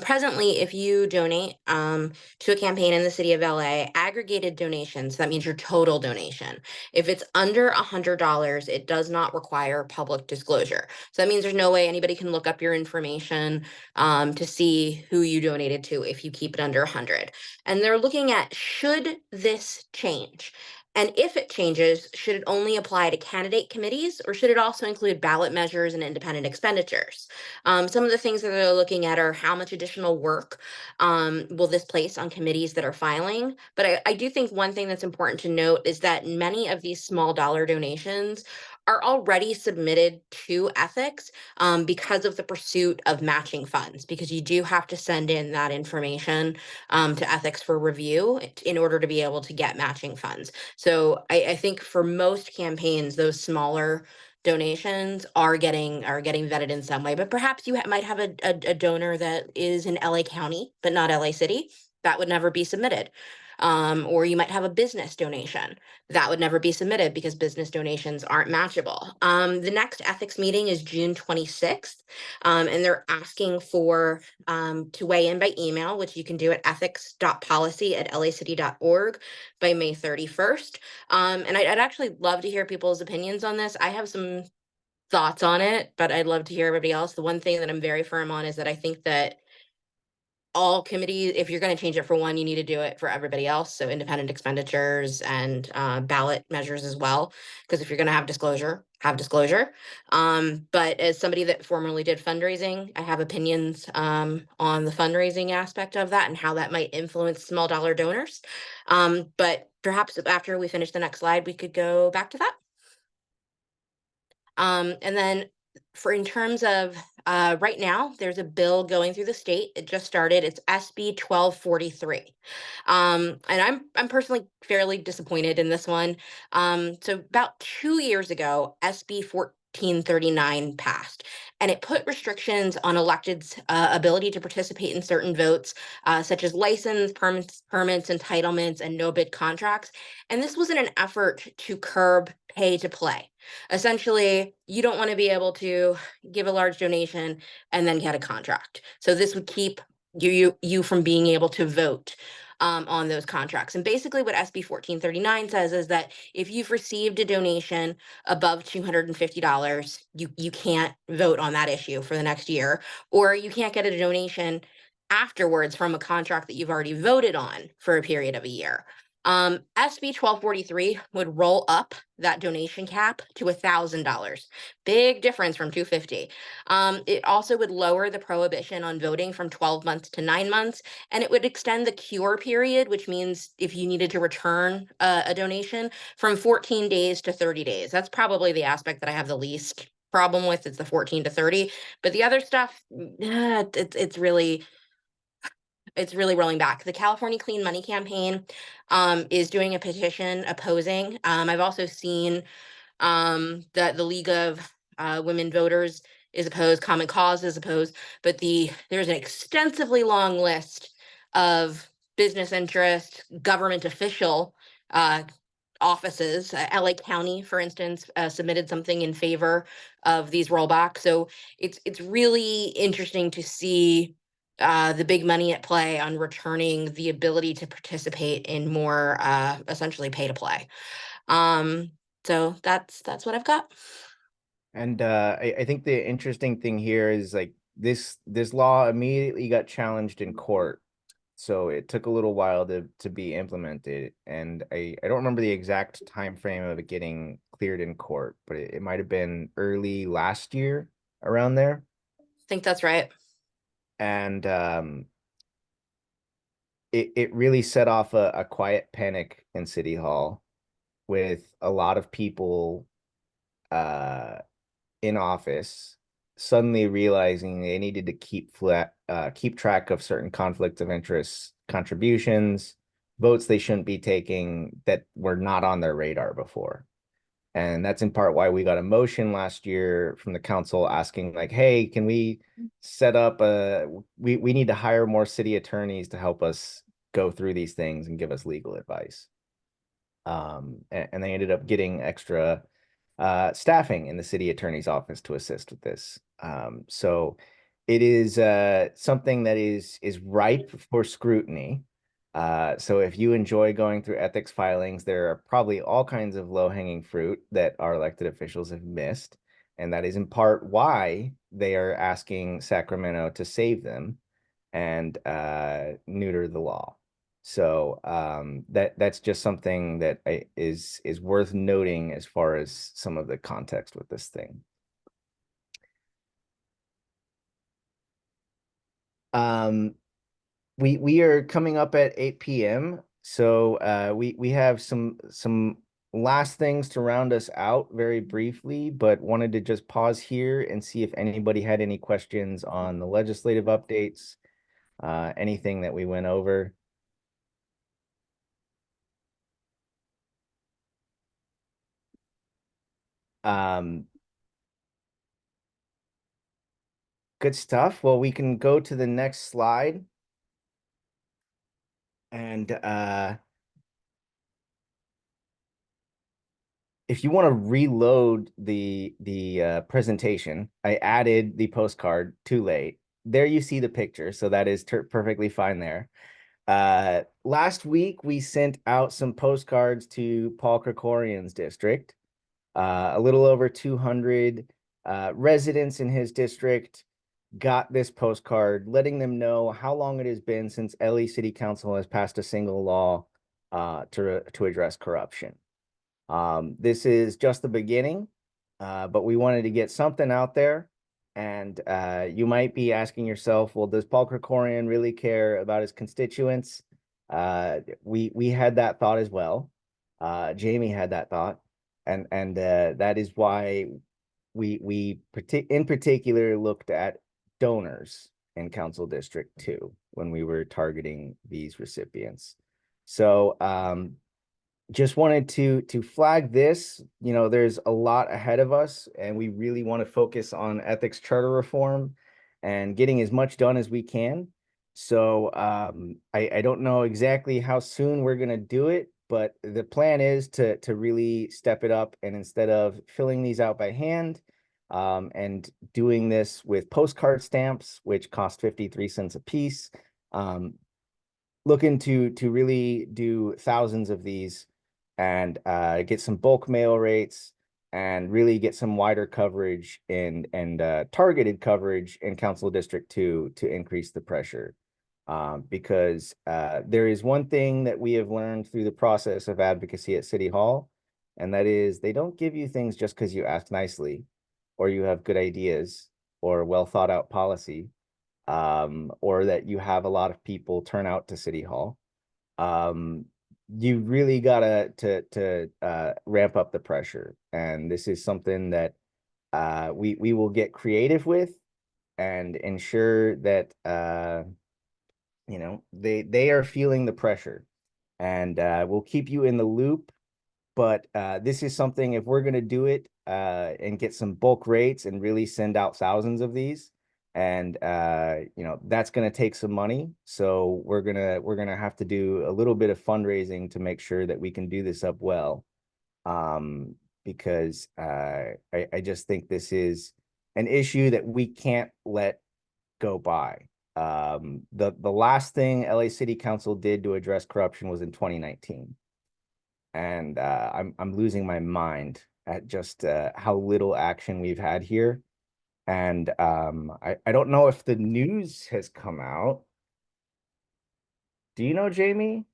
Presently, if you donate to a campaign in the city of LA, aggregated donations, that means your total donation. If it's under $100, it does not require public disclosure. So that means there's no way anybody can look up your information to see who you donated to if you keep it under 100. And they're looking at, should this change? And if it changes, should it only apply to candidate committees, or should it also include ballot measures and independent expenditures? Some of the things that they're looking at are how much additional work will this place on committees that are filing. But I do think one thing that's important to note is that many of these small dollar donations are already submitted to ethics because of the pursuit of matching funds, because you do have to send in that information to ethics for review in order to be able to get matching funds. So I think for most campaigns, those smaller donations are getting vetted in some way. But perhaps you might have a donor that is in LA County but not LA City. That would never be submitted. Or you might have a business donation that would never be submitted because business donations aren't matchable. The next ethics meeting is June 26th, and they're asking for to weigh in by email, which you can do at ethics.policy@lacity.org by May 31st. And I'd actually love to hear people's opinions on this. I have some thoughts on it, but I'd love to hear everybody else. The one thing that I'm very firm on is that I think that all committees, if you're going to change it for one, you need to do it for everybody else. So independent expenditures and ballot measures as well. Because if you're going to have disclosure, have disclosure. But as somebody that formerly did fundraising, I have opinions on the fundraising aspect of that and how that might influence small dollar donors. But perhaps after we finish the next slide, we could go back to that. And then for in terms of right now, there's a bill going through the state. It just started. It's SB 1243. And I'm personally fairly disappointed in this one. So about 2 years ago, SB 1439 passed, and it put restrictions on electeds' ability to participate in certain votes, such as license, permits, entitlements, and no bid contracts. And this was in an effort to curb pay to play. Essentially, you don't want to be able to give a large donation and then get a contract. So this would keep you from being able to vote on those contracts. And basically what SB 1439 says is that if you've received a donation above $250, you can't vote on that issue for the next year, or you can't get a donation afterwards from a contract that you've already voted on for a period of a year. SB 1243 would roll up that donation cap to $1,000. Big difference from $250. It also would lower the prohibition on voting from 12 months to 9 months, and it would extend the cure period, which means if you needed to return a donation, from 14 days to 30 days. That's probably the aspect that I have the least problem with. It's the 14 to 30, but the other stuff, it's really rolling back. The California Clean Money Campaign is doing a petition opposing. I've also seen that the League of Women Voters is opposed, Common Cause is opposed, but there's an extensively long list of business interest, government official offices. LA County, for instance, submitted something in favor of these rollbacks. So it's really interesting to see the big money at play on returning the ability to participate in more essentially pay to play. So that's what I've got.
And I think the interesting thing here is like this law immediately got challenged in court. So it took a little while to be implemented. And I don't remember the exact time frame of it getting cleared in court, but it might have been early last year, around there.
I think that's right.
And it really set off a quiet panic in City Hall, with a lot of people in office suddenly realizing they needed to keep track of certain conflicts of interest contributions, votes they shouldn't be taking that were not on their radar before. And that's in part why we got a motion last year from the council asking like, hey, can we set up we need to hire more city attorneys to help us go through these things and give us legal advice. And they ended up getting extra staffing in the city attorney's office to assist with this. So it is something that is ripe for scrutiny. So if you enjoy going through ethics filings, there are probably all kinds of low-hanging fruit that our elected officials have missed. And that is in part why they are asking Sacramento to save them and neuter the law. So that's just something that is worth noting as far as some of the context with this thing. We are coming up at 8 p.m. So we have some last things to round us out very briefly, but wanted to just pause here and see if anybody had any questions on the legislative updates, anything that we went over. Good stuff. Well, we can go to the next slide. And if you want to reload the presentation, I added the postcard too late. There you see the picture, so that is perfectly fine there. Last week we sent out some postcards to Paul Krikorian's district. A little over 200 residents in his district got this postcard letting them know how long it has been since LA City Council has passed a single law to address corruption. This is just the beginning, but we wanted to get something out there. And you might be asking yourself, well, does Paul Krikorian really care about his constituents? We had that thought as well. Jamie had that thought, and that is why we in particular looked at donors in Council District 2 when we were targeting these recipients. So just wanted to flag this. You know, there's a lot ahead of us, and we really want to focus on ethics charter reform and getting as much done as we can. So I don't know exactly how soon we're going to do it, but the plan is to really step it up, and instead of filling these out by hand and doing this with postcard stamps, which cost 53 cents a piece, looking to really do thousands of these and get some bulk mail rates and really get some wider coverage and targeted coverage in Council District 2 to increase the pressure. Because there is one thing that we have learned through the process of advocacy at City Hall, and that is they don't give you things just because you ask nicely or you have good ideas or well thought out policy, or that you have a lot of people turn out to City Hall. You really gotta to ramp up the pressure, and this is something that we will get creative with and ensure that you know they are feeling the pressure, and we'll keep you in the loop. But this is something, if we're gonna do it and get some bulk rates and really send out thousands of these, and you know, that's gonna take some money. So we're gonna have to do a little bit of fundraising to make sure that we can do this up well. Because I just think this is an issue that we can't let go by. The last thing LA City Council did to address corruption was in 2019. And I'm losing my mind at just how little action we've had here. And I don't know if the news has come out. Do you know, Jamie?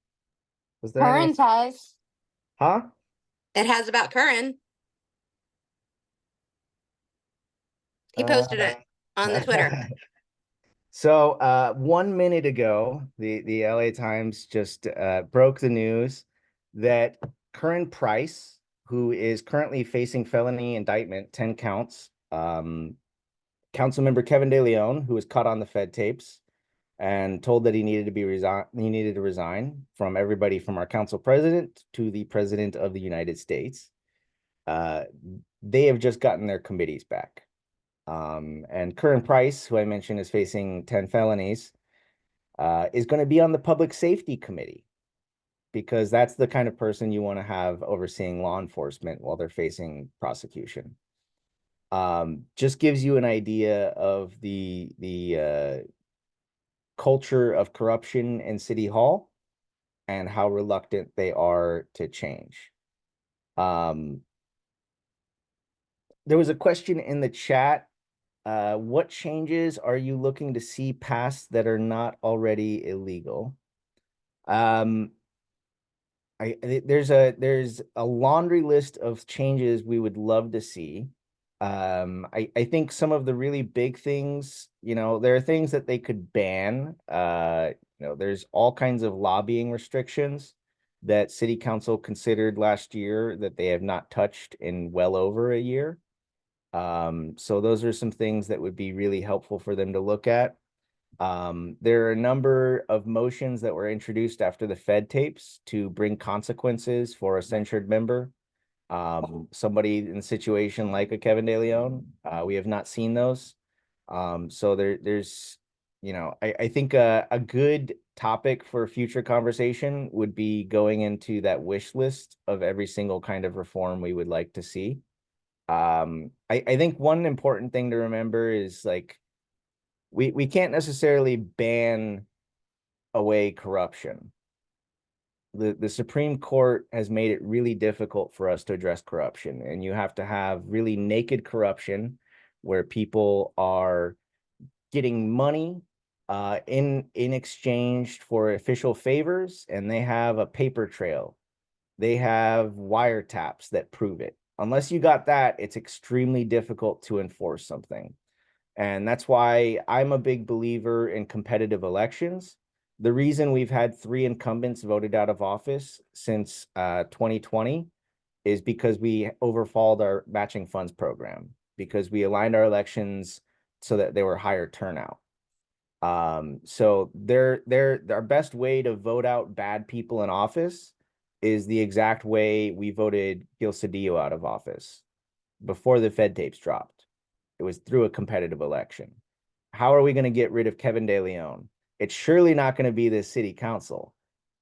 Was there any?
Current has.
Huh?
It has about Curran. He posted it on the Twitter.
So 1 minute ago, the LA Times just broke the news that Curran Price, who is currently facing felony indictment, 10 counts, Councilmember Kevin De Leon, who was caught on the Fed tapes and told that he needed to resign from everybody from our council president to the president of the United States. They have just gotten their committees back. And Curran Price, who I mentioned is facing 10 felonies, is going to be on the Public Safety Committee, because that's the kind of person you want to have overseeing law enforcement while they're facing prosecution. Just gives you an idea of the culture of corruption in City Hall and how reluctant they are to change. There was a question in the chat. What changes are you looking to see passed that are not already illegal? Um, there's a laundry list of changes we would love to see. I think some of the really big things, there are things that they could ban. There's all kinds of lobbying restrictions that city council considered last year that they have not touched in well over a year. So those are some things that would be really helpful for them to look at. There are a number of motions that were introduced after the Fed tapes to bring consequences for a censured member. Somebody in a situation like a Kevin De Leon, we have not seen those. So there's, I think a good topic for future conversation would be going into that wish list of every single kind of reform we would like to see. I think one important thing to remember is like, we can't necessarily ban away corruption. The Supreme Court has made it really difficult for us to address corruption, and you have to have really naked corruption where people are getting money in exchange for official favors, and they have a paper trail. They have wiretaps that prove it. Unless you got that, it's extremely difficult to enforce something. And that's why I'm a big believer in competitive elections. The reason we've had 3 incumbents voted out of office since 2020 is because we overfalled our matching funds program, because we aligned our elections so that they were higher turnout. So our best way to vote out bad people in office is the exact way we voted Gil Cedillo out of office before the Fed tapes dropped. It was through a competitive election. How are we going to get rid of Kevin De Leon? It's surely not going to be the city council.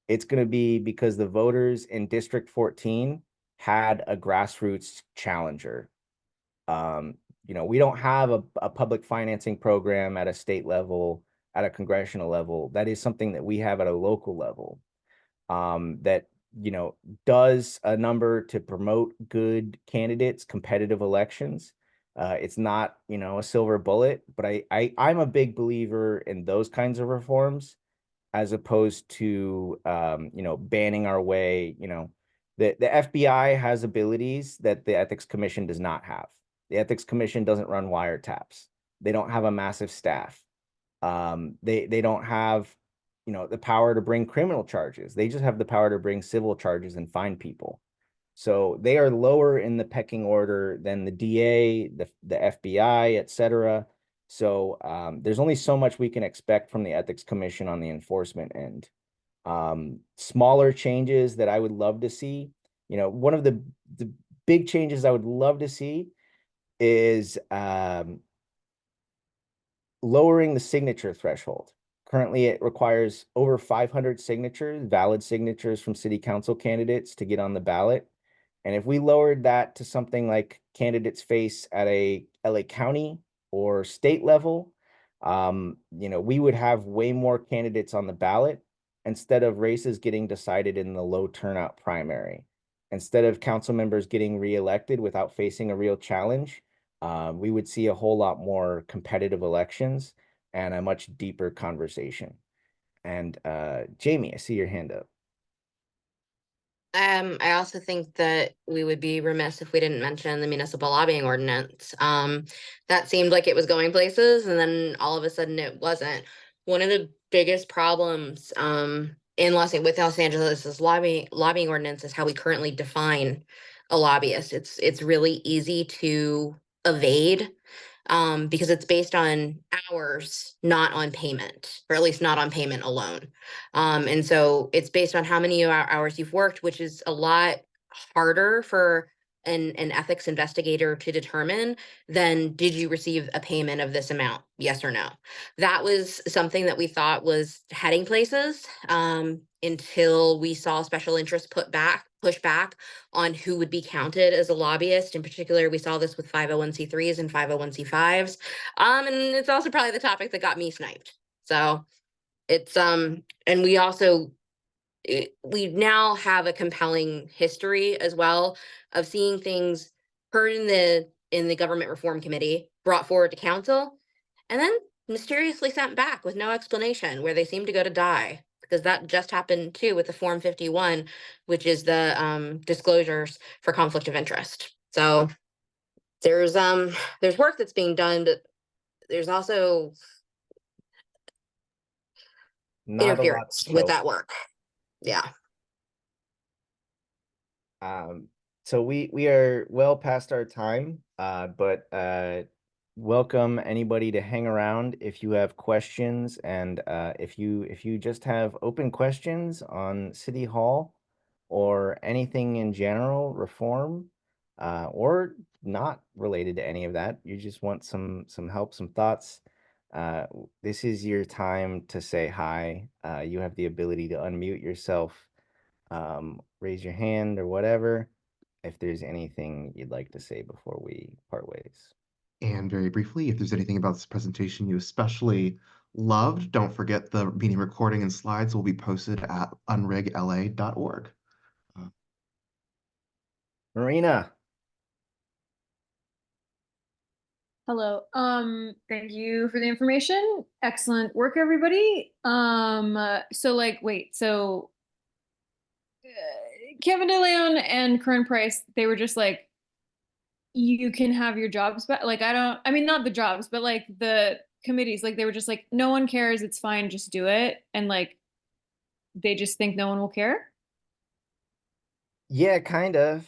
It's going to be because the voters in District 14 had a grassroots challenger. We don't have a public financing program at a state level, at a congressional level. That is something that we have at a local level. That does a number to promote good candidates, competitive elections. It's not, a silver bullet, but I'm a big believer in those kinds of reforms as opposed to, banning our way. The FBI has abilities that the Ethics Commission does not have. The Ethics Commission doesn't run wiretaps. They don't have a massive staff. They don't have, the power to bring criminal charges. They just have the power to bring civil charges and fine people. So they are lower in the pecking order than the DA, the FBI, et cetera. So there's only so much we can expect from the Ethics Commission on the enforcement end. Smaller changes that I would love to see, one of the big changes I would love to see is lowering the signature threshold. Currently, it requires over 500 signatures, valid signatures from city council candidates to get on the ballot. And if we lowered that to something like candidates face at a LA County or state level, we would have way more candidates on the ballot instead of races getting decided in the low turnout primary. Instead of council members getting reelected without facing a real challenge, we would see a whole lot more competitive elections and a much deeper conversation. And Jamie, I see your hand up.
I also think that we would be remiss if we didn't mention the municipal lobbying ordinance. That seemed like it was going places, and then all of a sudden it wasn't. One of the biggest problems in with Los Angeles's lobbying ordinance is how we currently define a lobbyist. It's really easy to evade because it's based on hours, not on payment, or at least not on payment alone. And so it's based on how many hours you've worked, which is a lot harder for an ethics investigator to determine than did you receive a payment of this amount, yes or no. That was something that we thought was heading places until we saw special interest push back on who would be counted as a lobbyist. In particular, we saw this with 501c3s and 501c5s. And it's also probably the topic that got me sniped. So it's and we also we now have a compelling history as well of seeing things heard in the government reform committee, brought forward to council, and then mysteriously sent back with no explanation, where they seem to go to die. because that just happened too with the Form 51, which is the disclosures for conflict of interest. So there's work that's being done, but there's also
Not a lot to
interference with
show.
that work. Yeah.
So we are well past our time, but welcome anybody to hang around if you have questions, and if you just have open questions on City Hall or anything in general, reform, or not related to any of that, you just want some help, some thoughts. This is your time to say hi. You have the ability to unmute yourself, raise your hand or whatever, if there's anything you'd like to say before we part ways.
And very briefly, if there's anything about this presentation you especially loved, don't forget the meeting recording and slides will be posted at unregla.org.
Marina.
Hello. Thank you for the information. Excellent work, everybody. So like, wait, so Kevin DeLeon and Corinne Price, they were just like, you can have your jobs back. Like, I mean, not the jobs, but like the committees, like they were just like, no one cares, it's fine, just do it. And like, they just think no one will care.
Yeah, kind of.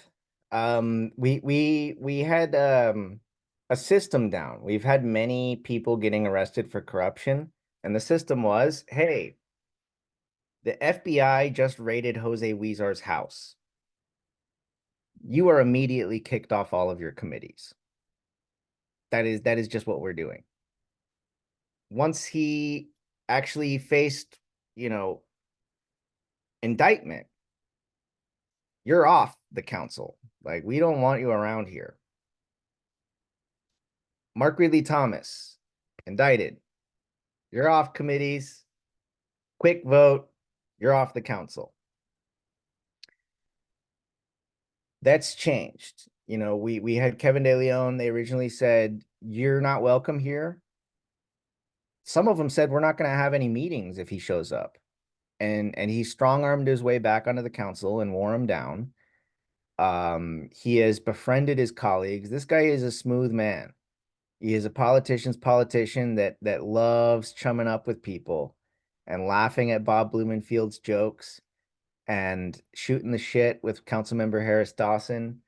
We had a system down. We've had many people getting arrested for corruption, and the system was, hey, the FBI just raided Jose Huizar's house. You are immediately kicked off all of your committees. That is just what we're doing. Once he actually faced, indictment, you're off the council. Like, we don't want you around here. Mark Ridley Thomas, indicted. You're off committees. Quick vote. You're off the council. That's changed. We had Kevin DeLeon. They originally said, you're not welcome here. Some of them said, we're not going to have any meetings if he shows up. And he strong-armed his way back onto the council and wore him down. He has befriended his colleagues. This guy is a smooth man. He is a politician's politician that loves chumming up with people and laughing at Bob Blumenfield's jokes and shooting the shit with Councilmember Harris Dawson.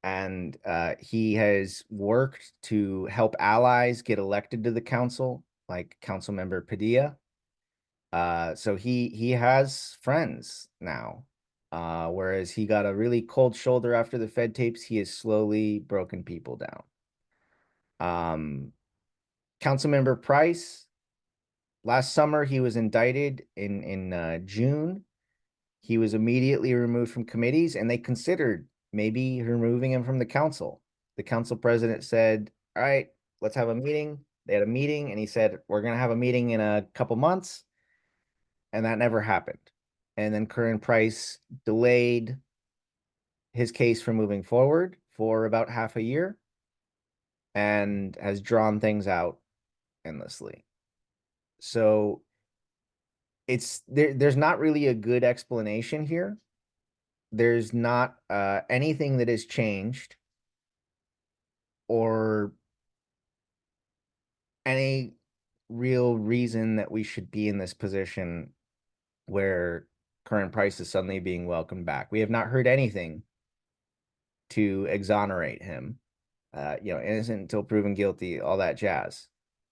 And he has worked to help allies get elected to the council, like Councilmember Padilla. So he has friends now. Whereas he got a really cold shoulder after the Fed tapes, he has slowly broken people down. Councilmember Price, last summer he was indicted in June. He was immediately removed from committees, and they considered maybe removing him from the council. The council president said, all right, let's have a meeting. They had a meeting, and he said, we're going to have a meeting in a couple months. And that never happened. And then Corinne Price delayed his case from moving forward for about half a year and has drawn things out endlessly. So there's not really a good explanation here. There's not anything that has changed or any real reason that we should be in this position where Corinne Price is suddenly being welcomed back. We have not heard anything to exonerate him. Innocent until proven guilty, all that jazz.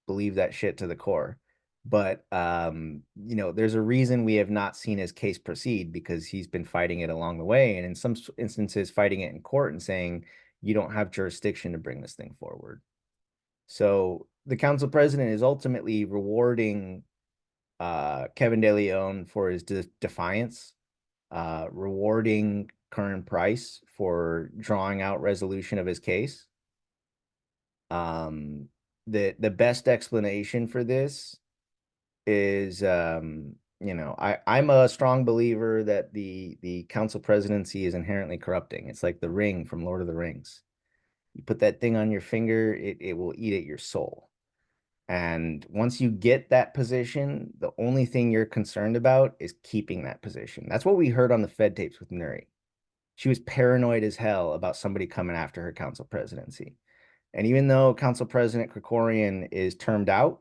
Believe that shit to the core. But there's a reason we have not seen his case proceed, because he's been fighting it along the way, and in some instances fighting it in court and saying you don't have jurisdiction to bring this thing forward. So the council president is ultimately rewarding Kevin DeLeon for his defiance, rewarding Corinne Price for drawing out resolution of his case. The best explanation for this is, I'm a strong believer that the council presidency is inherently corrupting. It's like the ring from Lord of the Rings. You put that thing on your finger, it will eat at your soul. And once you get that position, the only thing you're concerned about is keeping that position. That's what we heard on the Fed tapes with Nuri. She was paranoid as hell about somebody coming after her council presidency. And even though Council President Krikorian is termed out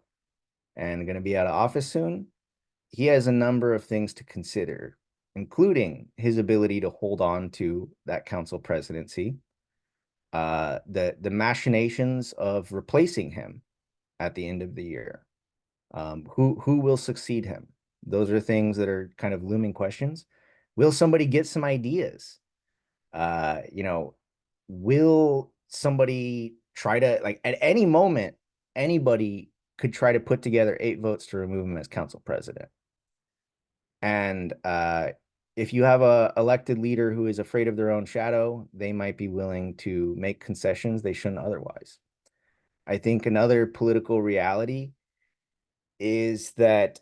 and going to be out of office soon, he has a number of things to consider, including his ability to hold on to that council presidency, the machinations of replacing him at the end of the year. Who will succeed him? Those are things that are kind of looming questions. Will somebody get some ideas? Will somebody try to, like, at any moment, anybody could try to put together 8 votes to remove him as council president. And if you have a elected leader who is afraid of their own shadow, they might be willing to make concessions they shouldn't otherwise. I think another political reality is that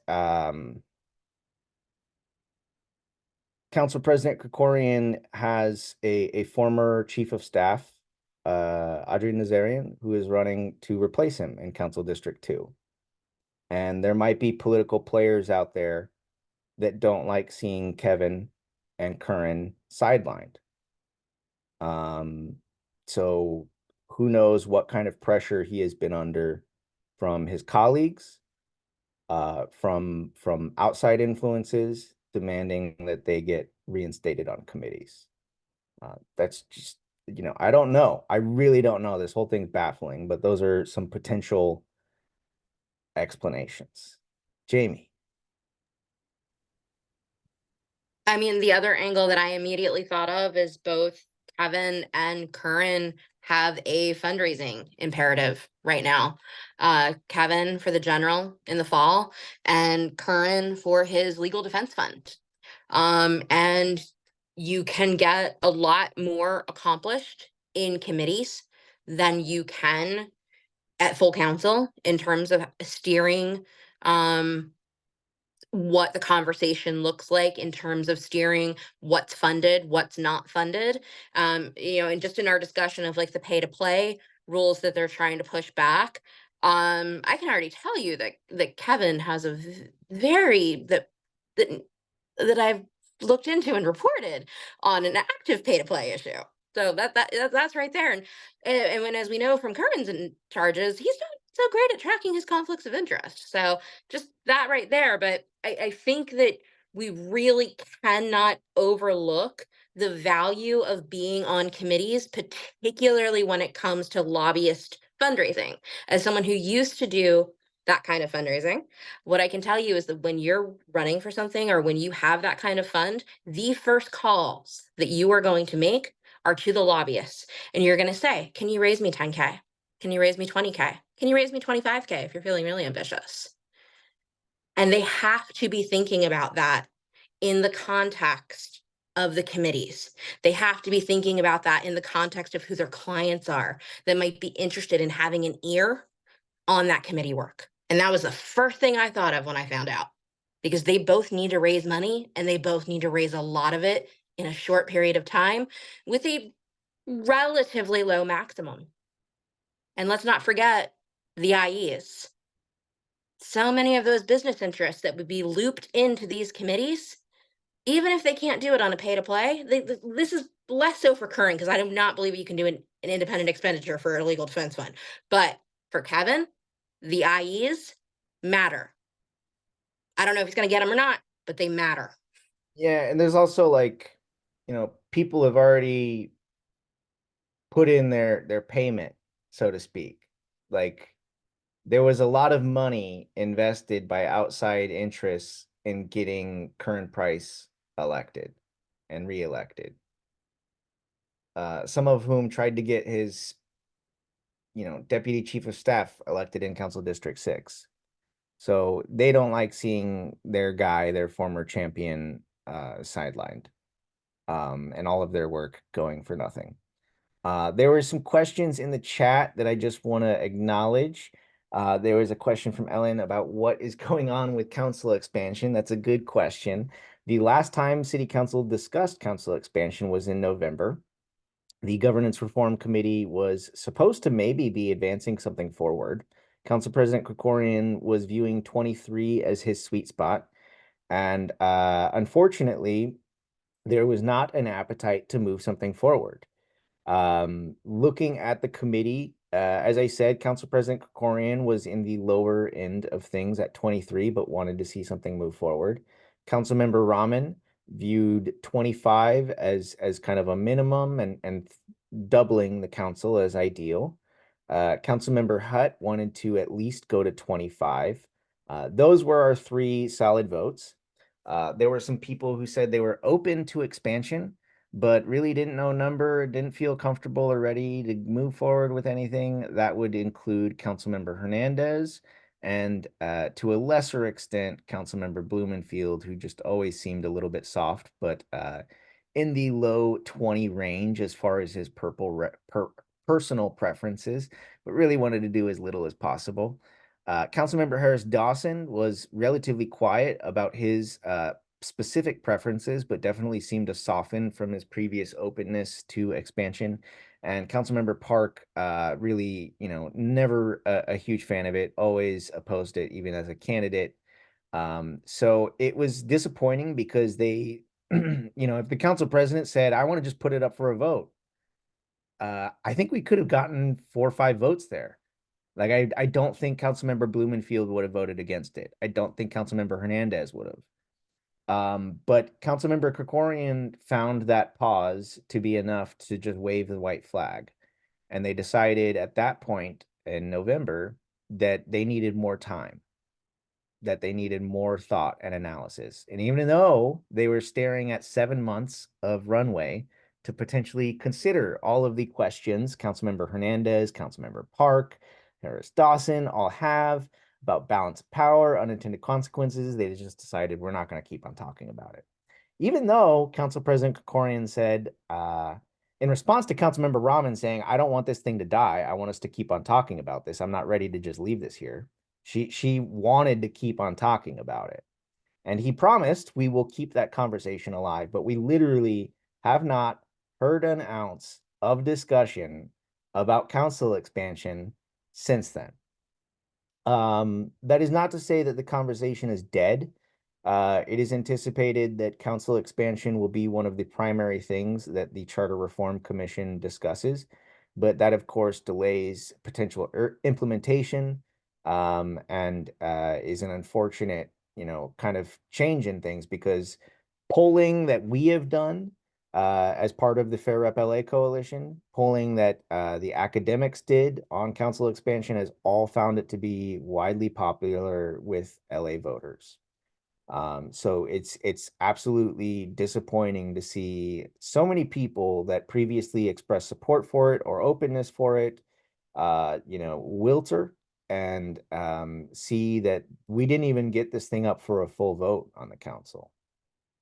Council President Krikorian has a former chief of staff, Audrey Nazarian, who is running to replace him in Council District 2. And there might be political players out there that don't like seeing Kevin and Curran sidelined. So who knows what kind of pressure he has been under from his colleagues, from outside influences demanding that they get reinstated on committees. That's just, I don't know. I really don't know. This whole thing's baffling, but those are some potential explanations. Jamie.
I mean, the other angle that I immediately thought of is both Kevin and Curran have a fundraising imperative right now. Kevin for the general in the fall, and Curran for his legal defense fund. And you can get a lot more accomplished in committees than you can at full council in terms of steering what the conversation looks like, in terms of steering what's funded, what's not funded. And just in our discussion of like the pay to play rules that they're trying to push back, I can already tell you that Kevin has a very that I've looked into and reported on an active pay to play issue. So that's right there. And when, as we know from Curran's charges, he's not so great at tracking his conflicts of interest. So just that right there. But I think that we really cannot overlook the value of being on committees, particularly when it comes to lobbyist fundraising. As someone who used to do that kind of fundraising, what I can tell you is that when you're running for something or when you have that kind of fund, the first calls that you are going to make are to the lobbyists. And you're going to say, can you raise me 10K? Can you raise me 20K? Can you raise me 25K if you're feeling really ambitious? And they have to be thinking about that in the context of the committees. They have to be thinking about that in the context of who their clients are that might be interested in having an ear on that committee work. And that was the first thing I thought of when I found out, because they both need to raise money and they both need to raise a lot of it in a short period of time with a relatively low maximum. And let's not forget the IEs. So many of those business interests that would be looped into these committees, even if they can't do it on a pay to play, this is less so for Curran, because I do not believe you can do an independent expenditure for a legal defense fund. But for Kevin, the IEs matter. I don't know if he's going to get them or not, but they matter.
Yeah, and there's also people have already put in their payment, so to speak. Like, there was a lot of money invested by outside interests in getting Curran Price elected and reelected. Some of whom tried to get his, deputy chief of staff elected in Council District 6. So they don't like seeing their guy, their former champion, sidelined, and all of their work going for nothing. There were some questions in the chat that I just want to acknowledge. There was a question from Ellen about what is going on with council expansion. That's a good question. The last time City Council discussed council expansion was in November. The Governance Reform Committee was supposed to maybe be advancing something forward. Council President Krikorian was viewing 23 as his sweet spot. And unfortunately, there was not an appetite to move something forward. Looking at the committee, as I said, Council President Krikorian was in the lower end of things at 23, but wanted to see something move forward. Councilmember Rahman viewed 25 as kind of a minimum and doubling the council as ideal. Councilmember Hutt wanted to at least go to 25. Those were our three solid votes. There were some people who said they were open to expansion, but really didn't know number, didn't feel comfortable or ready to move forward with anything. That would include Councilmember Hernandez and to a lesser extent, Councilmember Blumenfield, who just always seemed a little bit soft, but in the low 20 range as far as his personal preferences, but really wanted to do as little as possible. Councilmember Harris Dawson was relatively quiet about his specific preferences, but definitely seemed to soften from his previous openness to expansion. And Councilmember Park, really, never a huge fan of it, always opposed it, even as a candidate. So it was disappointing because they, if the council president said, I want to just put it up for a vote, I think we could have gotten 4 or 5 votes there. Like, I don't think Councilmember Blumenfield would have voted against it. I don't think Councilmember Hernandez would have. But Councilmember Krikorian found that pause to be enough to just wave the white flag. And they decided at that point in November that they needed more time, that they needed more thought and analysis. And even though they were staring at 7 months of runway to potentially consider all of the questions Councilmember Hernandez, Councilmember Park, Harris Dawson all have about balance of power, unintended consequences, they just decided we're not going to keep on talking about it. Even though Council President Krikorian said, in response to Councilmember Rahman saying, I don't want this thing to die. I want us to keep on talking about this. I'm not ready to just leave this here. She wanted to keep on talking about it. And he promised we will keep that conversation alive, but we literally have not heard an ounce of discussion about council expansion since then. That is not to say that the conversation is dead. It is anticipated that council expansion will be one of the primary things that the Charter Reform Commission discusses, but that of course delays potential implementation and is an unfortunate, kind of change in things, because polling that we have done as part of the Fair Rep LA coalition, polling that the academics did on council expansion has all found it to be widely popular with LA voters. So it's absolutely disappointing to see so many people that previously expressed support for it or openness for it, wilter and see that we didn't even get this thing up for a full vote on the council.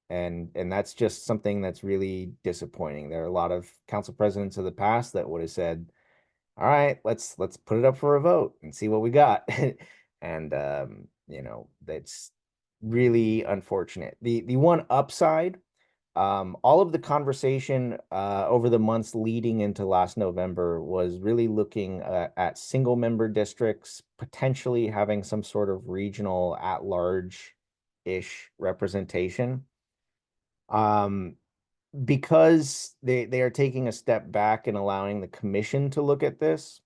And that's just something that's really disappointing. There are a lot of council presidents of the past that would have said, all right, let's put it up for a vote and see what we got. And that's really unfortunate. The one upside, all of the conversation over the months leading into last November was really looking at single member districts, potentially having some sort of regional at-large-ish representation. Because they are taking a step back and allowing the commission to look at this,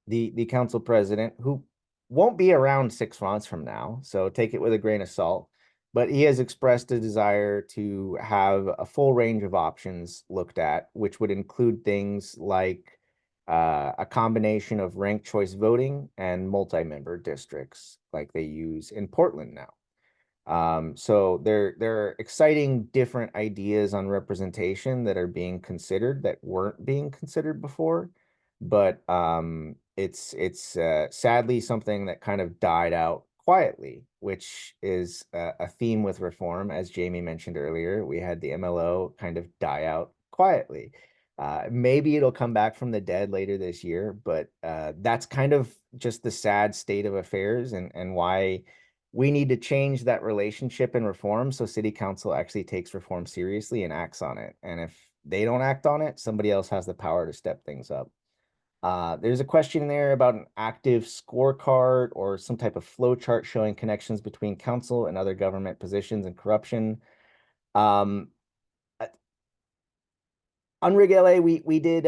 the council president, who won't be around 6 months from now, so take it with a grain of salt, but he has expressed a desire to have a full range of options looked at, which would include things like a combination of ranked choice voting and multi-member districts like they use in Portland now. So there are exciting different ideas on representation that are being considered that weren't being considered before, but it's sadly something that kind of died out quietly, which is a theme with reform. As Jamie mentioned earlier, we had the MLO kind of die out quietly. Maybe it'll come back from the dead later this year, but that's kind of just the sad state of affairs and why we need to change that relationship in reform so city council actually takes reform seriously and acts on it. And if they don't act on it, somebody else has the power to step things up. There's a question in there about an active scorecard or some type of flow chart showing connections between council and other government positions and corruption. Unrig LA, we did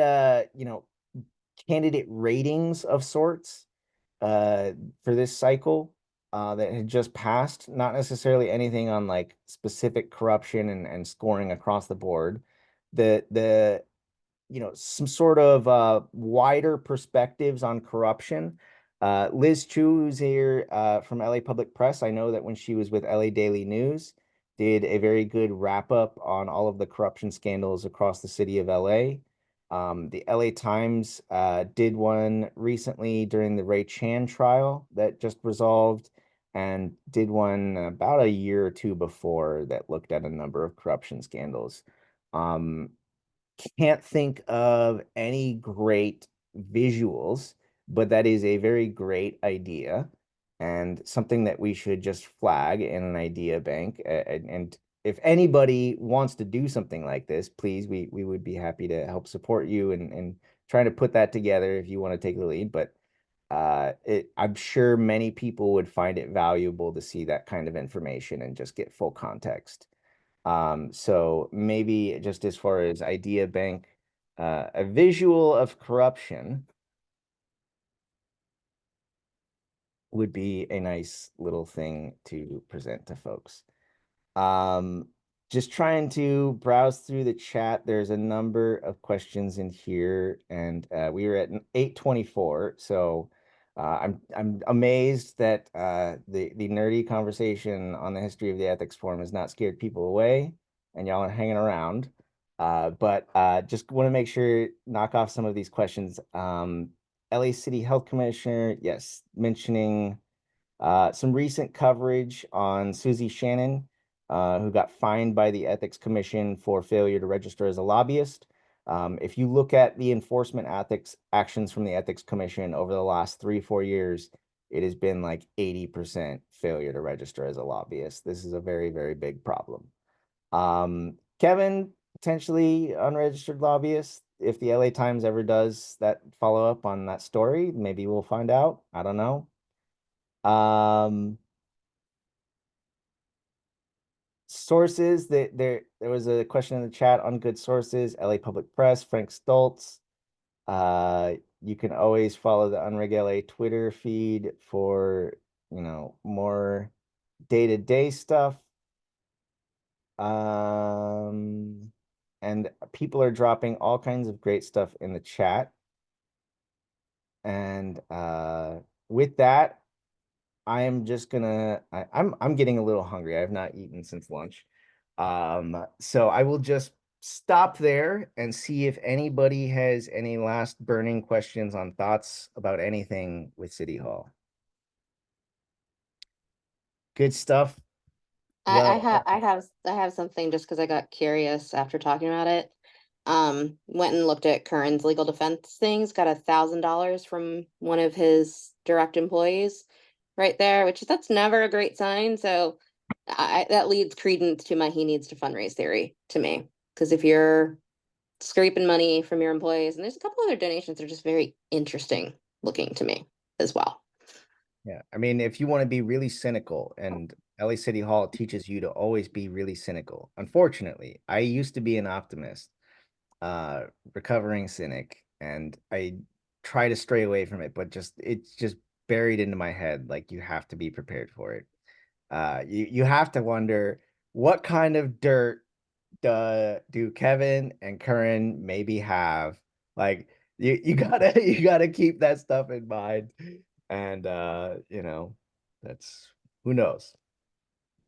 candidate ratings of sorts for this cycle that had just passed, not necessarily anything on like specific corruption and scoring across the board. The some sort of wider perspectives on corruption. Liz Chu, who's here from LA Public Press, I know that when she was with LA Daily News, did a very good wrap up on all of the corruption scandals across the city of LA. The LA Times did one recently during the Ray Chan trial that just resolved, and did one about a year or two before that looked at a number of corruption scandals. Can't think of any great visuals, but that is a very great idea and something that we should just flag in an idea bank. And if anybody wants to do something like this, please, we would be happy to help support you and trying to put that together if you want to take the lead. But I'm sure many people would find it valuable to see that kind of information and just get full context. So maybe just as far as idea bank, a visual of corruption would be a nice little thing to present to folks. Just trying to browse through the chat. There's a number of questions in here, and we were at 8:24. So I'm amazed that the nerdy conversation on the history of the ethics forum has not scared people away, and y'all are hanging around. But just want to make sure knock off some of these questions. LA City Health Commissioner, yes, mentioning some recent coverage on Susie Shannon, who got fined by the Ethics Commission for failure to register as a lobbyist. If you look at the enforcement ethics actions from the Ethics Commission over the last 3-4 years, it has been like 80% failure to register as a lobbyist. This is a very, very big problem. Kevin, potentially unregistered lobbyist. If the LA Times ever does that follow up on that story, maybe we'll find out. I don't know. Sources that there was a question in the chat on good sources, LA Public Press, Frank Stoltz. You can always follow the Unrig LA Twitter feed for, more day-to-day stuff. And people are dropping all kinds of great stuff in the chat. And with that, I am just gonna, I'm getting a little hungry. I have not eaten since lunch. So I will just stop there and see if anybody has any last burning questions on thoughts about anything with City Hall. Good stuff.
I
Well,
have something just because I got curious after talking about it. Went and looked at Curran's legal defense things, got $1,000 from one of his direct employees right there, which that's never a great sign. So that leads credence to my he needs to fundraise theory to me. Because if you're scraping money from your employees, and there's a couple other donations that are just very interesting looking to me as well.
yeah, I mean, if you want to be really cynical, and LA City Hall teaches you to always be really cynical. Unfortunately, I used to be an optimist, recovering cynic, and I try to stray away from it, but it's just buried into my head. Like, you have to be prepared for it. You have to wonder what kind of dirt do Kevin and Curran maybe have. Like, you gotta keep that stuff in mind. And that's, who knows.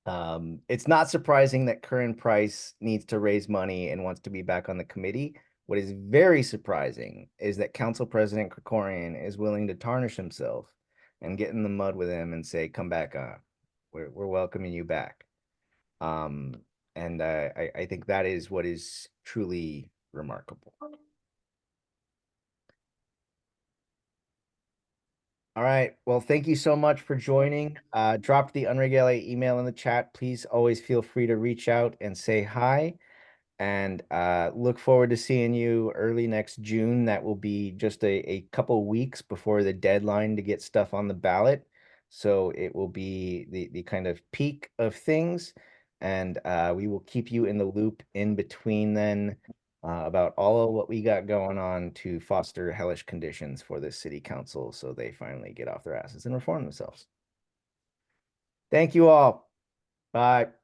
It's not surprising that Curran Price needs to raise money and wants to be back on the committee. What is very surprising is that Council President Krikorian is willing to tarnish himself and get in the mud with him and say, come back on. We're welcoming you back. And I think that is what is truly remarkable. All right. Well, thank you so much for joining. Drop the Unrig LA email in the chat. Please always feel free to reach out and say hi. and look forward to seeing you early next June. That will be just a couple weeks before the deadline to get stuff on the ballot. So it will be the kind of peak of things, and we will keep you in the loop in between then about all of what we got going on to foster hellish conditions for this city council so they finally get off their asses and reform themselves. Thank you all. Bye.